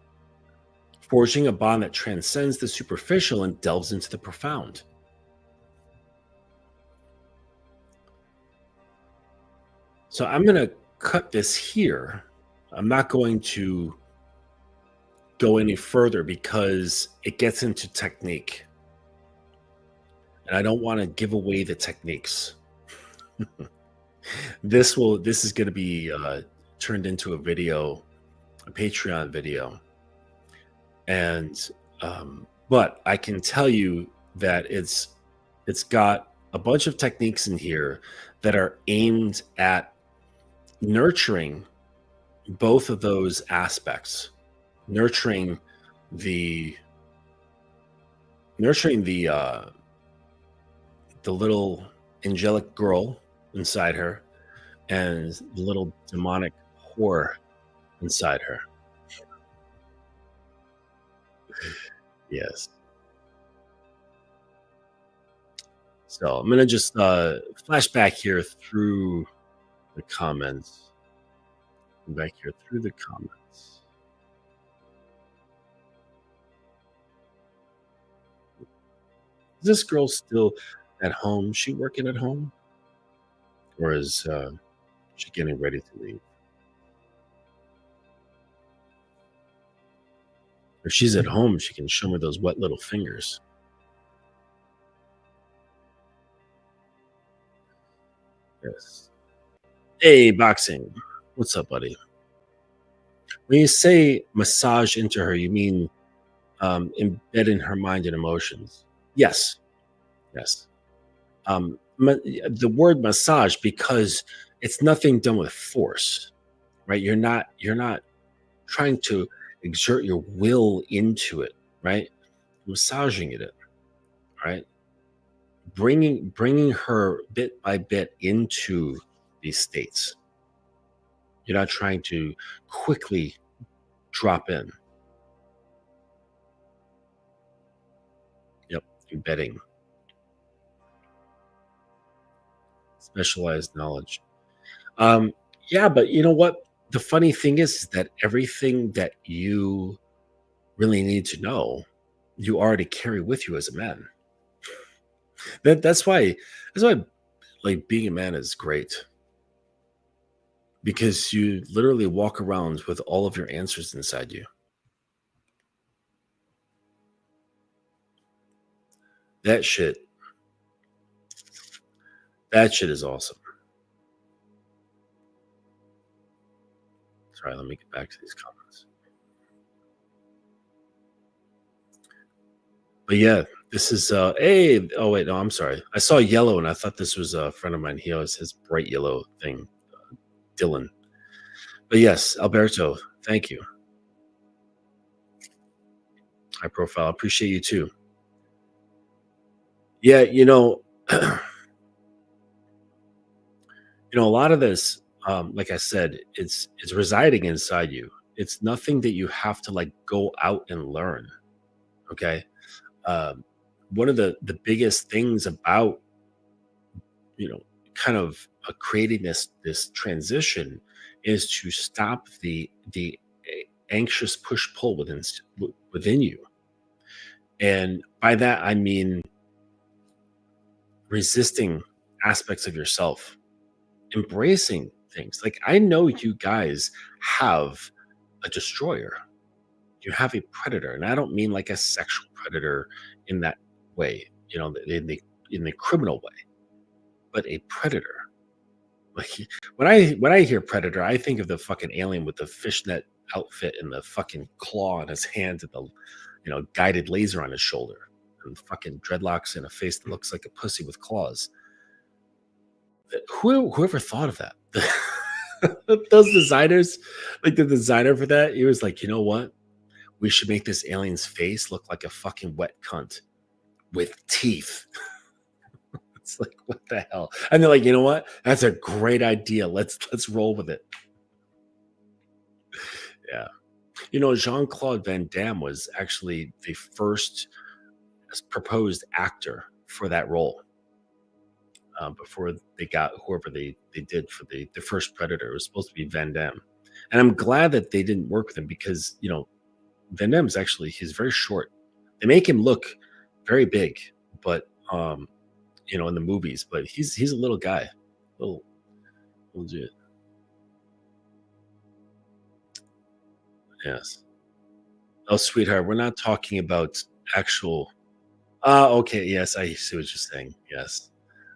forging a bond that transcends the superficial and delves into the profound. So I'm going to cut this here. I'm not going to go any further because it gets into technique. And I don't want to give away the techniques. This is going to be turned into a video, a Patreon video. And but I can tell you that it's got a bunch of techniques in here that are aimed at nurturing both of those aspects, nurturing the little angelic girl inside her and the little demonic whore inside her. Yes. So I'm going to just flash back here through the comments. Back here through the comments. Is this girl still at home? Is she working at home? Or is she getting ready to leave? If she's at home, she can show me those wet little fingers. Yes. Hey, boxing. What's up, buddy? When you say massage into her, you mean embed in her mind and emotions? Yes. Yes. The word massage, because it's nothing done with force, right? You're not trying to exert your will into it, right? Massaging it, right? Bringing her bit by bit into these states. You're not trying to quickly drop in. Yep, embedding. Specialized knowledge. Yeah, but you know what? The funny thing is that everything that you really need to know, you already carry with you as a man. That's why like being a man is great. Because you literally walk around with all of your answers inside you. That shit, that shit is awesome. Sorry, let me get back to these comments. But yeah, this is hey, oh wait, no, I'm sorry. I saw yellow and I thought this was a friend of mine. He always has bright yellow thing, Dylan. But yes, Alberto, thank you. High profile. Appreciate you too. Yeah, a lot of this, like I said, it's residing inside you. It's nothing that you have to like go out and learn. Okay. Um, One of the biggest things about you know kind of creating this transition is to stop the anxious push pull within you, and by that I mean resisting aspects of yourself, embracing things. Like, I know you guys have a destroyer, you have a predator, and I don't mean like a sexual predator in that way, in the criminal way, but a predator. Like, when I hear predator, I think of the fucking alien with the fishnet outfit and the fucking claw in his hand and the guided laser on his shoulder and fucking dreadlocks and a face that looks like a pussy with claws. Whoever thought of that? Those designers, like the designer for that, he was like, you know what? We should make this alien's face look like a fucking wet cunt with teeth. It's like, what the hell? And they're like, you know what? That's a great idea. Let's roll with it. Yeah. Jean-Claude Van Damme was actually the first proposed actor for that role. Before they got whoever they did for the first Predator. It was supposed to be Van Damme. And I'm glad that they didn't work with him because, Van Damme's actually, he's very short. They make him look very big, but in the movies, but he's a little guy. Little dude. Yes. Oh, sweetheart, we're not talking about actual okay, yes, I see what you're saying. Yes.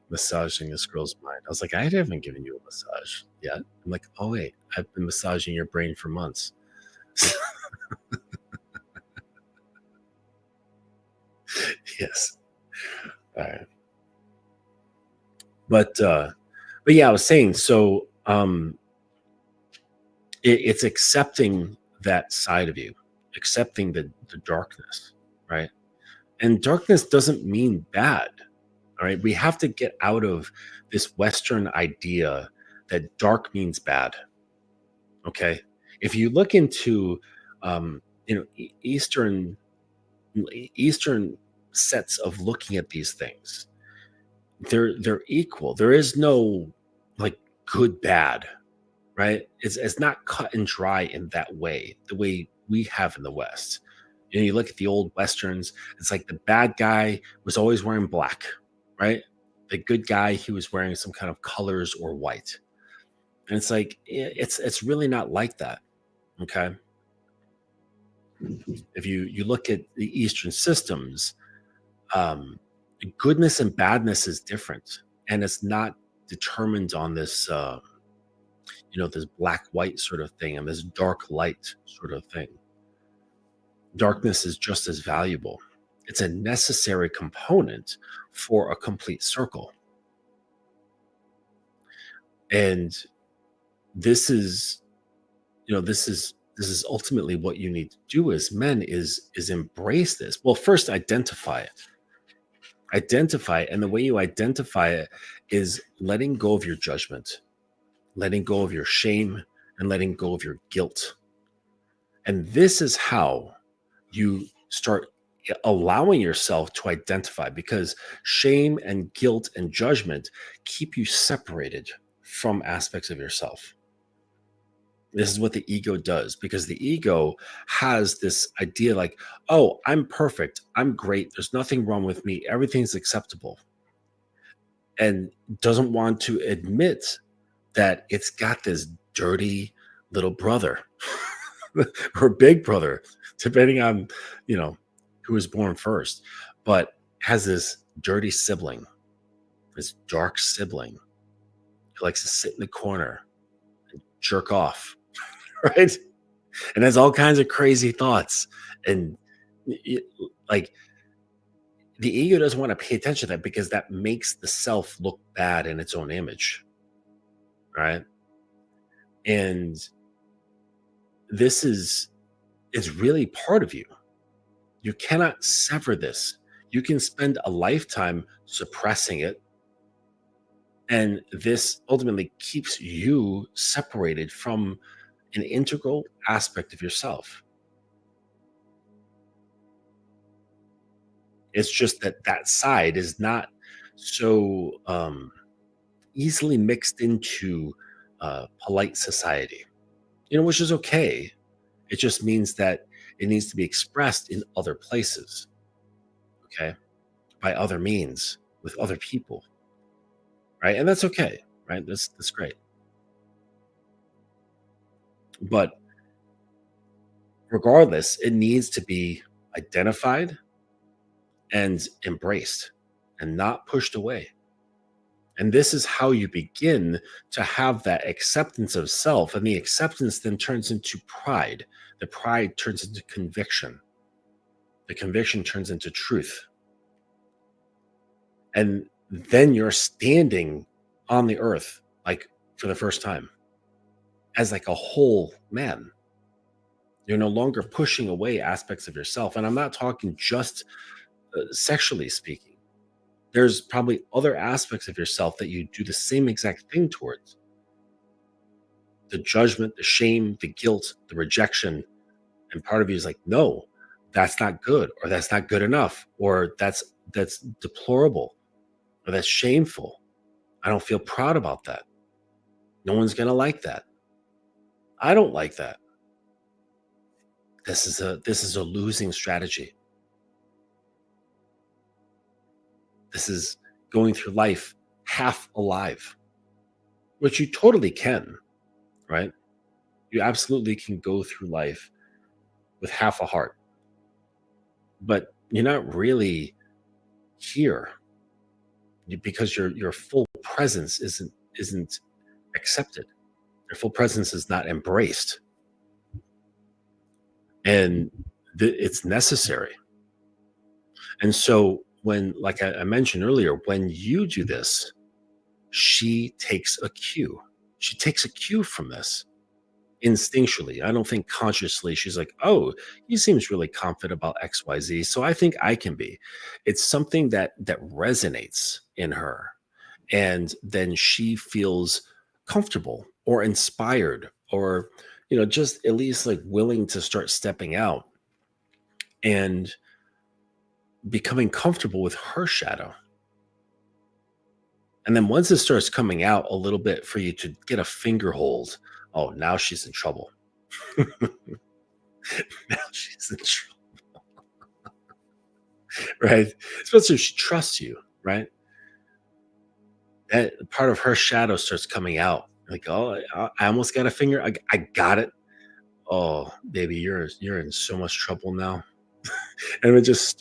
Massaging this girl's mind. I was like, I haven't given you a massage yet. I'm like, oh wait, I've been massaging your brain for months. Yes. All right. But yeah, I was saying, so it's accepting that side of you, accepting the darkness, right? And darkness doesn't mean bad. All right. We have to get out of this Western idea that dark means bad. Okay. If you look into Eastern sets of looking at these things, they're equal. There is no like good bad, right? It's not cut and dry in that way, the way we have in the West. You look at the old Westerns, it's like the bad guy was always wearing black, right? The good guy, he was wearing some kind of colors or white. And it's like, it's really not like that. Okay. If you look at the Eastern systems, goodness and badness is different. And it's not determined on this, this black white sort of thing and this dark light sort of thing. Darkness is just as valuable. It's a necessary component for a complete circle. And this is ultimately what you need to do as men is embrace this. Well, first identify it. And the way you identify it is letting go of your judgment, letting go of your shame, and letting go of your guilt. And this is how you start allowing yourself to identify, because shame and guilt and judgment keep you separated from aspects of yourself. This is what the ego does, because the ego has this idea like, oh, I'm perfect, I'm great, there's nothing wrong with me, everything's acceptable, and doesn't want to admit that it's got this dirty little brother or big brother, depending on who was born first. But has this dirty sibling, this dark sibling who likes to sit in the corner, jerk off, right? And has all kinds of crazy thoughts. And y- like the ego doesn't want to pay attention to that because that makes the self look bad in its own image, right? And this is really part of you. You cannot sever this. You can spend a lifetime suppressing it, and this ultimately keeps you separated from an integral aspect of yourself. It's just that that side is not so easily mixed into polite society, which is okay. It just means that it needs to be expressed in other places, okay, by other means with other people, right? And that's okay, right? That's great. But regardless, it needs to be identified and embraced and not pushed away. And this is how you begin to have that acceptance of self. And the acceptance then turns into pride. The pride turns into conviction. The conviction turns into truth. And then you're standing on the earth, like for the first time, as like a whole man. You're no longer pushing away aspects of yourself. And I'm not talking just sexually speaking. There's probably other aspects of yourself that you do the same exact thing towards: the judgment, the shame, the guilt, the rejection. And part of you is like, no, that's not good, or that's not good enough, or that's deplorable, or that's shameful. I don't feel proud about that. No one's gonna like that. I don't like that. This is a losing strategy. This is going through life half alive, which you totally can, right? You absolutely can go through life with half a heart, but you're not really here because your full presence isn't accepted. Your full presence is not embraced, and it's necessary. And so when, like I mentioned earlier, when you do this, she takes a cue. She takes a cue from this instinctually. I don't think consciously she's like, oh, he seems really confident about XYZ, so I think I can be. It's something that resonates in her. And then she feels comfortable or inspired, or just at least like willing to start stepping out and becoming comfortable with her shadow. And then once it starts coming out a little bit for you to get a finger hold, oh, now she's in trouble. Now she's in trouble, right? Especially if she trusts you, right? That part of her shadow starts coming out. Like, oh, I almost got a finger. I got it. Oh, baby, you're in so much trouble now. And we just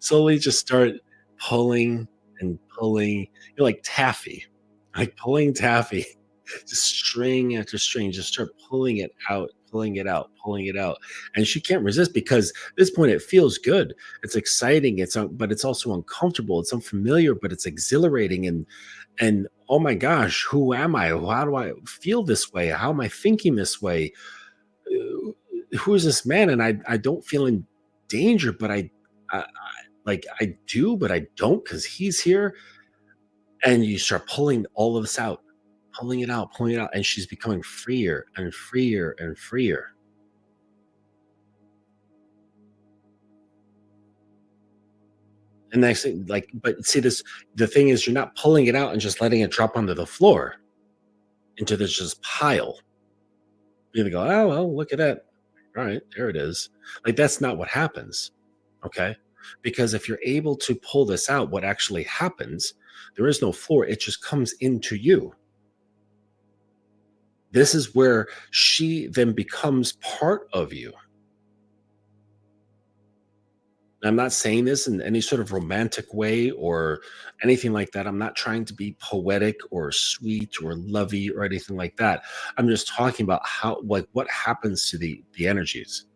slowly just start pulling and pulling. You're like taffy, like pulling taffy, just string after string, just start pulling it out, pulling it out, pulling it out. And she can't resist because at this point it feels good. It's exciting. But it's also uncomfortable. It's unfamiliar, but it's exhilarating. And oh my gosh, who am I? How do I feel this way? How am I thinking this way? Who is this man? And I don't feel in danger, but I like I do, but I don't, because he's here. And you start pulling all of this out, pulling it out, and she's becoming freer and freer and freer. And next thing, like, but see this, the thing is, you're not pulling it out and just letting it drop onto the floor into this just pile. You're gonna go, oh well, look at that. All right, there it is. Like that's not what happens. Okay. Because if you're able to pull this out, what actually happens, there is no floor, it just comes into you. This is where she then becomes part of you. I'm not saying this in any sort of romantic way or anything like that. I'm not trying to be poetic or sweet or lovey or anything like that. I'm just talking about how, like, what happens to the energies.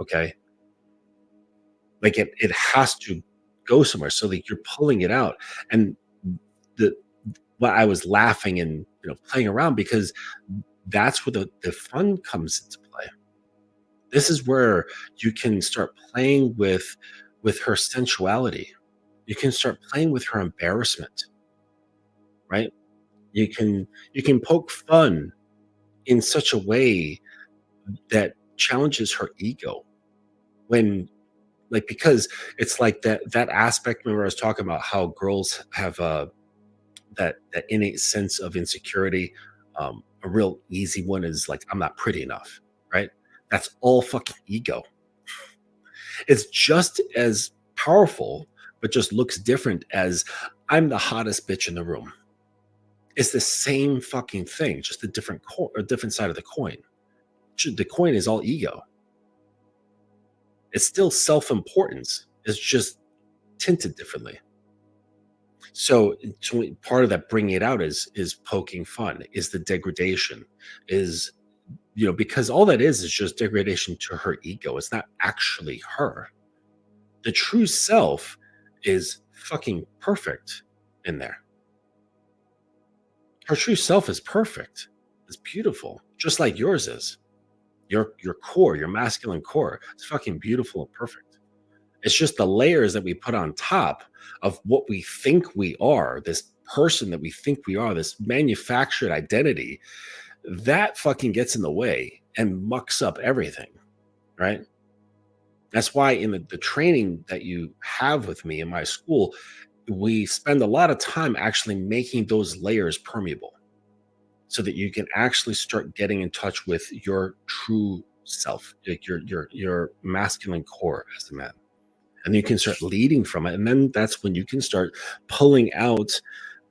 Okay. Like it has to go somewhere. So like you're pulling it out. And the what I was laughing and playing around because that's where the fun comes into play. This is where you can start playing with her sensuality. You can start playing with her embarrassment, right? You can poke fun in such a way that challenges her ego when like because it's like that aspect. Remember I was talking about how girls have that innate sense of insecurity. A real easy one is like, I'm not pretty enough, right? That's all fucking ego. It's just as powerful, but just looks different as I'm the hottest bitch in the room. It's the same fucking thing, just a different side of the coin. The coin is all ego. It's still self-importance. It's just tinted differently. So part of that bringing it out is poking fun, is the degradation, is because all that is just degradation to her ego. It's not actually her. The true self is fucking perfect in there. Her true self is perfect. It's beautiful, just like yours is. Your core, your masculine core, it's fucking beautiful and perfect. It's just the layers that we put on top of what we think we are, this person that we think we are, this manufactured identity, that fucking gets in the way and mucks up everything, right? That's why in the training that you have with me in my school, we spend a lot of time actually making those layers permeable so that you can actually start getting in touch with your true self, like your masculine core as a man. And you can start leading from it. And then that's when you can start pulling out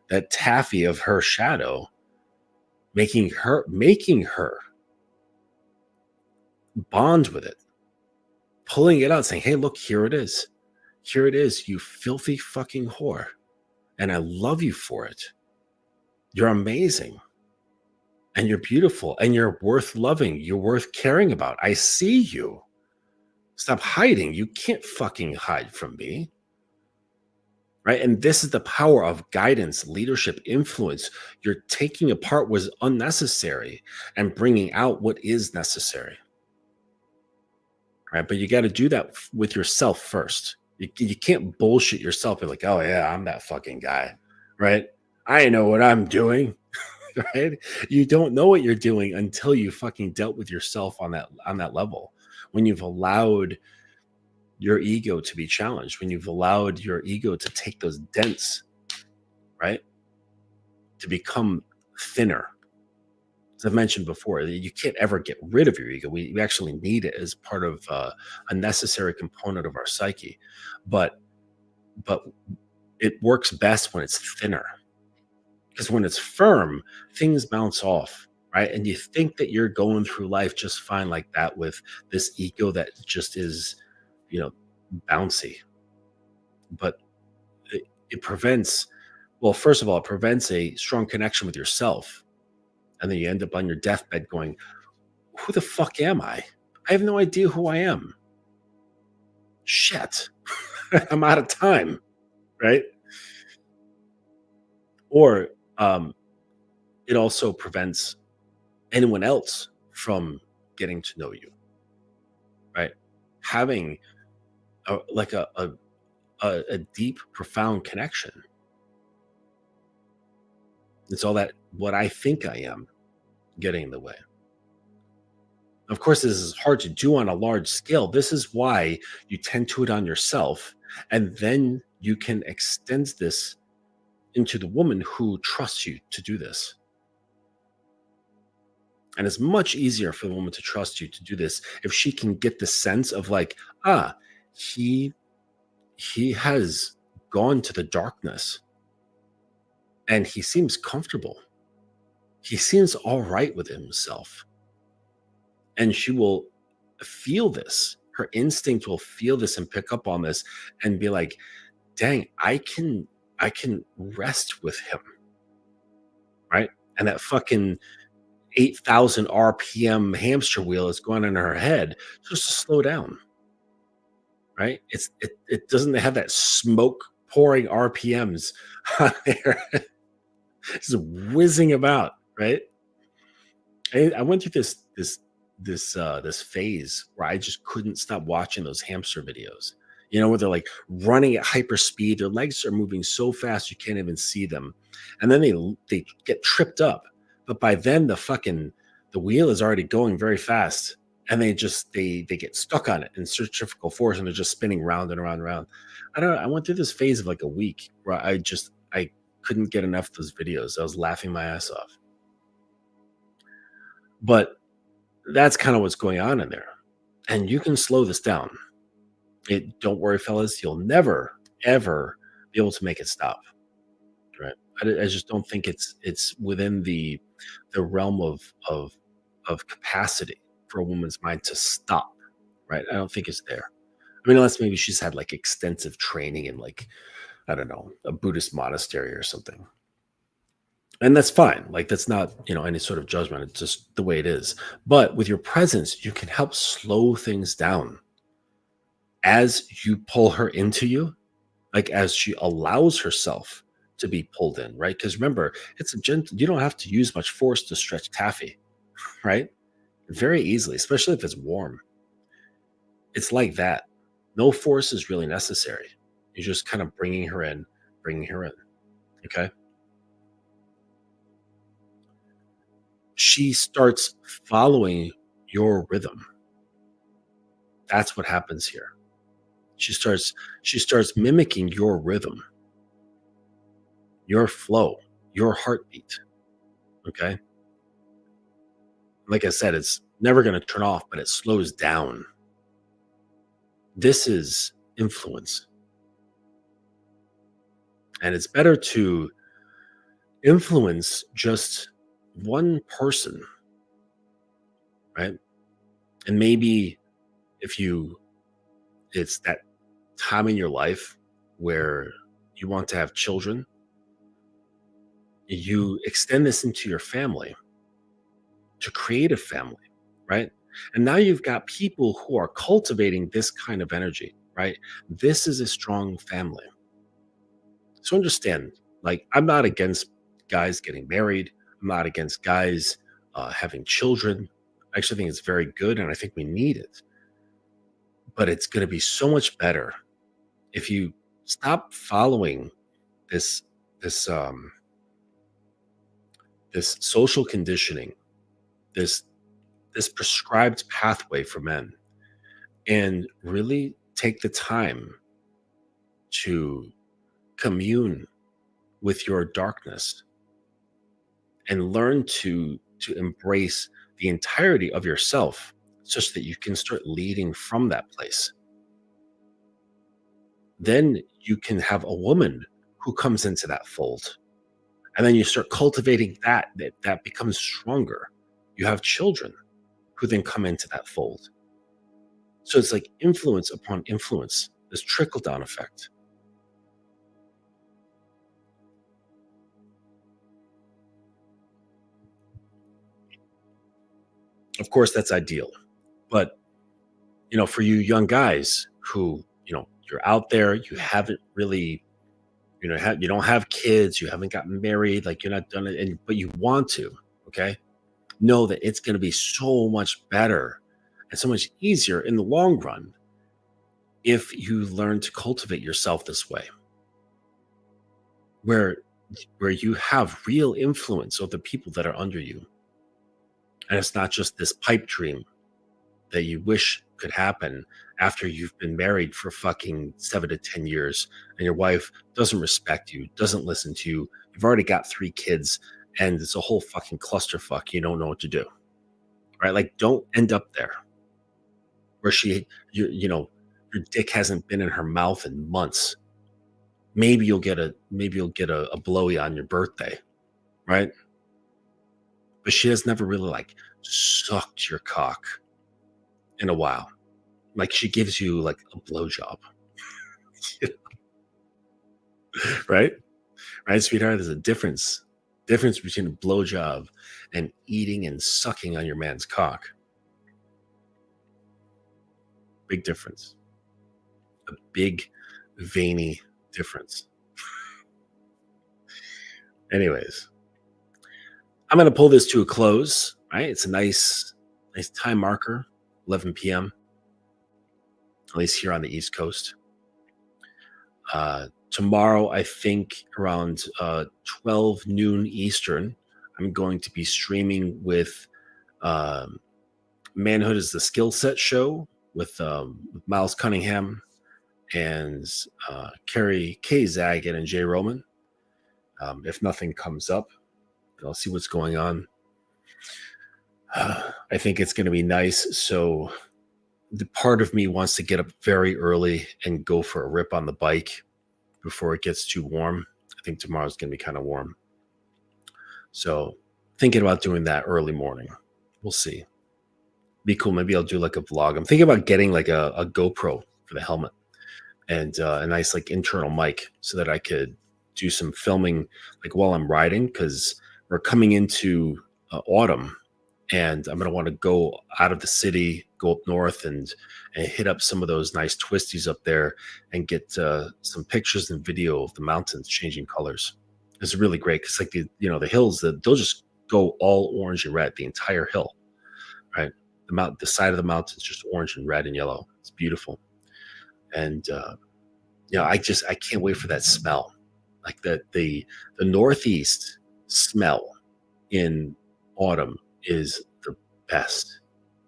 that taffy of her shadow, making her bond with it, pulling it out, saying, hey, look, here it is. Here it is, you filthy fucking whore. And I love you for it. You're amazing. And you're beautiful. And you're worth loving. You're worth caring about. I see you. Stop hiding. You can't fucking hide from me. Right. And this is the power of guidance, leadership, influence. You're taking apart what's unnecessary and bringing out what is necessary. Right. But you got to do that with yourself first. You can't bullshit yourself. You're like, oh, yeah, I'm that fucking guy. Right. I know what I'm doing. Right. You don't know what you're doing until you fucking dealt with yourself on that level. When you've allowed your ego to be challenged, when you've allowed your ego to take those dents, right, to become thinner. As I've mentioned before, you can't ever get rid of your ego. We actually need it as part of a necessary component of our psyche, but but it works best when it's thinner, because when it's firm, things bounce off, right? And you think that you're going through life just fine like that with this ego that just is, you know, bouncy, but it prevents, well, first of all, it prevents a strong connection with yourself. And then you end up on your deathbed going, who the fuck am I? I have no idea who I am. Shit. I'm out of time. Right. Or it also prevents anyone else from getting to know you. Right. Having like a deep, profound connection. It's all that what I think I am getting in the way. Of course, this is hard to do on a large scale. This is why you tend to it on yourself, and then you can extend this into the woman who trusts you to do this. And it's much easier for the woman to trust you to do this if she can get the sense of like, he has gone to the darkness and he seems comfortable. He seems all right with himself. And she will feel this. Her instinct will feel this and pick up on this and be like, dang, I can rest with him, right? And that fucking 8,000 RPM hamster wheel is going in her head just to slow down, right? It doesn't have that smoke pouring RPMs on there, just whizzing about, right? I went through this phase where I just couldn't stop watching those hamster videos. Where they're like running at hyper speed, their legs are moving so fast you can't even see them, and then they get tripped up. But by then the wheel is already going very fast, and they get stuck on it in centrifugal force, and they're just spinning round and around and around. I don't know. I went through this phase of like a week where I couldn't get enough of those videos. I was laughing my ass off. But that's kind of what's going on in there. And you can slow this down. Don't worry, fellas, you'll never, ever be able to make it stop. Right. I just don't think it's within the realm of capacity for a woman's mind to stop. Right. I don't think it's there. I mean, unless maybe she's had like extensive training in like, I don't know, a Buddhist monastery or something. And that's fine. Like that's not, any sort of judgment. It's just the way it is. But with your presence, you can help slow things down as you pull her into you, like as she allows herself to be pulled in, right? Because remember, it's a gentle, you don't have to use much force to stretch taffy, right? Very easily, especially if it's warm. It's like that. No force is really necessary. You're just kind of bringing her in, bringing her in. Okay. She starts following your rhythm. That's what happens here. She starts mimicking your rhythm, your flow, your heartbeat. Okay. Like I said, it's never going to turn off, but it slows down. This is influence. And it's better to influence just one person, right? And maybe if it's that time in your life where you want to have children, you extend this into your family to create a family, right? And now you've got people who are cultivating this kind of energy, right? This is a strong family. So understand, like, I'm not against guys getting married. I'm not against guys having children. I actually think it's very good, and I think we need it. But it's going to be so much better if you stop following this this um, this social conditioning, this this prescribed pathway for men, and really take the time to commune with your darkness and learn to embrace the entirety of yourself such that you can start leading from that place. Then you can have a woman who comes into that fold, and then you start cultivating that becomes stronger. You have children who then come into that fold. So it's like influence upon influence, this trickle down effect. Of course, that's ideal. But, for you young guys who, you're out there, you haven't really, you don't have kids, you haven't gotten married, like you're not done it, but you want to, okay? Know that it's going to be so much better and so much easier in the long run if you learn to cultivate yourself this way, where you have real influence over the people that are under you. And it's not just this pipe dream that you wish could happen after you've been married for fucking 7 to 10 years and your wife doesn't respect you, doesn't listen to you. You've already got 3 kids and it's a whole fucking clusterfuck. You don't know what to do, right? Like, don't end up there where your dick hasn't been in her mouth in months. Maybe you'll get a blowy on your birthday, right? But she has never really like sucked your cock in a while, Like she gives you like a blowjob, right? Right, sweetheart. There's a difference between a blowjob and eating and sucking on your man's cock. Big difference. A big, veiny difference. Anyways, I'm gonna pull this to a close. Right, it's a nice time marker, 11 p.m. At least here on the East Coast. Tomorrow, I think around 12 noon Eastern, I'm going to be streaming with um, Manhood is the Skill Set Show with Miles Cunningham and Carrie K. Zagat and Jay Roman. If nothing comes up, I'll see what's going on. I think it's going to be nice. So the part of me wants to get up very early and go for a rip on the bike before it gets too warm. I think tomorrow's going to be kind of warm. So thinking about doing that early morning. We'll see. Be cool. Maybe I'll do like a vlog. I'm thinking about getting like a GoPro for the helmet and a nice like internal mic so that I could do some filming like while I'm riding, because we're coming into autumn and I'm going to want to go out of the city, go up north and hit up some of those nice twisties up there and get some pictures and video of the mountains changing colors. It's really great because like the hills, they'll just go all orange and red, the entire hill, right? The side of the mountain's just orange and red and yellow. It's beautiful. And I can't wait for that smell. Like the Northeast smell in autumn is the best.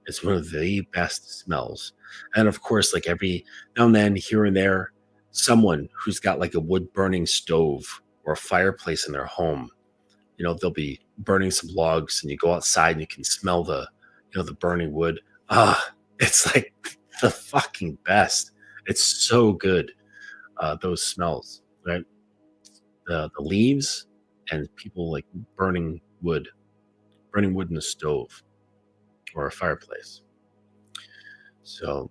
It's one of the best smells. And of course, like every now and then, here and there, someone who's got like a wood burning stove or a fireplace in their home, they'll be burning some logs and you go outside and you can smell the burning wood. It's like the fucking best. It's so good. Those smells, right? The leaves and people like burning wood in a stove or a fireplace. So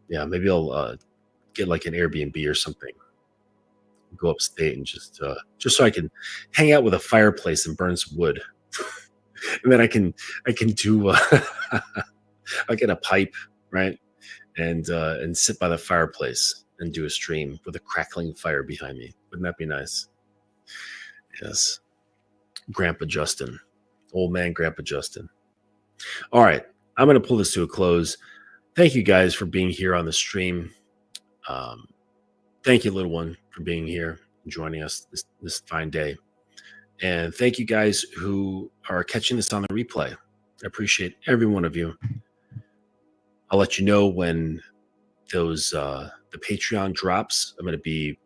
yeah, maybe I'll get like an Airbnb or something, go upstate and just so I can hang out with a fireplace and burn some wood. And then I can do I'll get a pipe, right? And sit by the fireplace and do a stream with a crackling fire behind me. Wouldn't that be nice? Yes. Grandpa Justin. Old man Grandpa Justin. All right. I'm going to pull this to a close. Thank you guys for being here on the stream. Thank you, little one, for being here and joining us this fine day. And thank you guys who are catching this on the replay. I appreciate every one of you. I'll let you know when those the Patreon drops. I'm going to be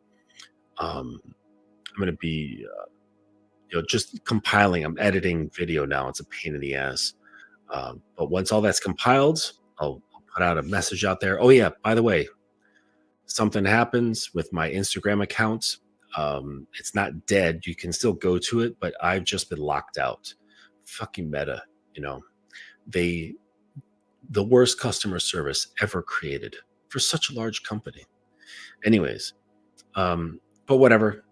just compiling. I'm editing video now. It's a pain in the ass. But once all that's compiled, I'll put out a message out there. Oh yeah, by the way, something happens with my Instagram account. It's not dead. You can still go to it, but I've just been locked out. Fucking Meta, the worst customer service ever created for such a large company. Anyways, but whatever.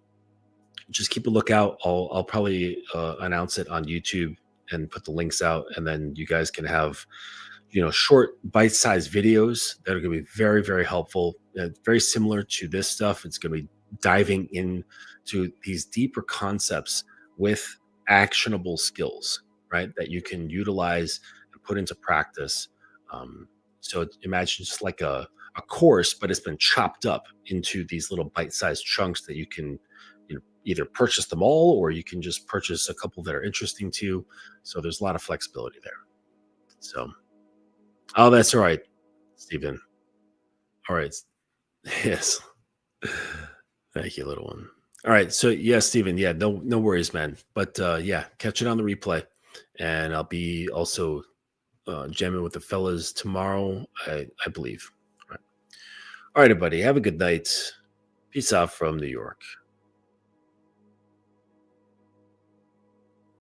Just keep a lookout. I'll probably announce it on YouTube and put the links out, and then you guys can have short bite-sized videos that are going to be very, very helpful. Very similar to this stuff. It's going to be diving into these deeper concepts with actionable skills, right? That you can utilize and put into practice. So imagine just like a course, but it's been chopped up into these little bite-sized chunks that you can either purchase them all, or you can just purchase a couple that are interesting to you. So there's a lot of flexibility there. So, oh, that's all right, Stephen. All right. Yes. Thank you, little one. All right. So yeah, Stephen. Yeah, no worries, man. But yeah, catch it on the replay. And I'll be also jamming with the fellas tomorrow, I believe. All right, everybody. Have a good night. Peace out from New York.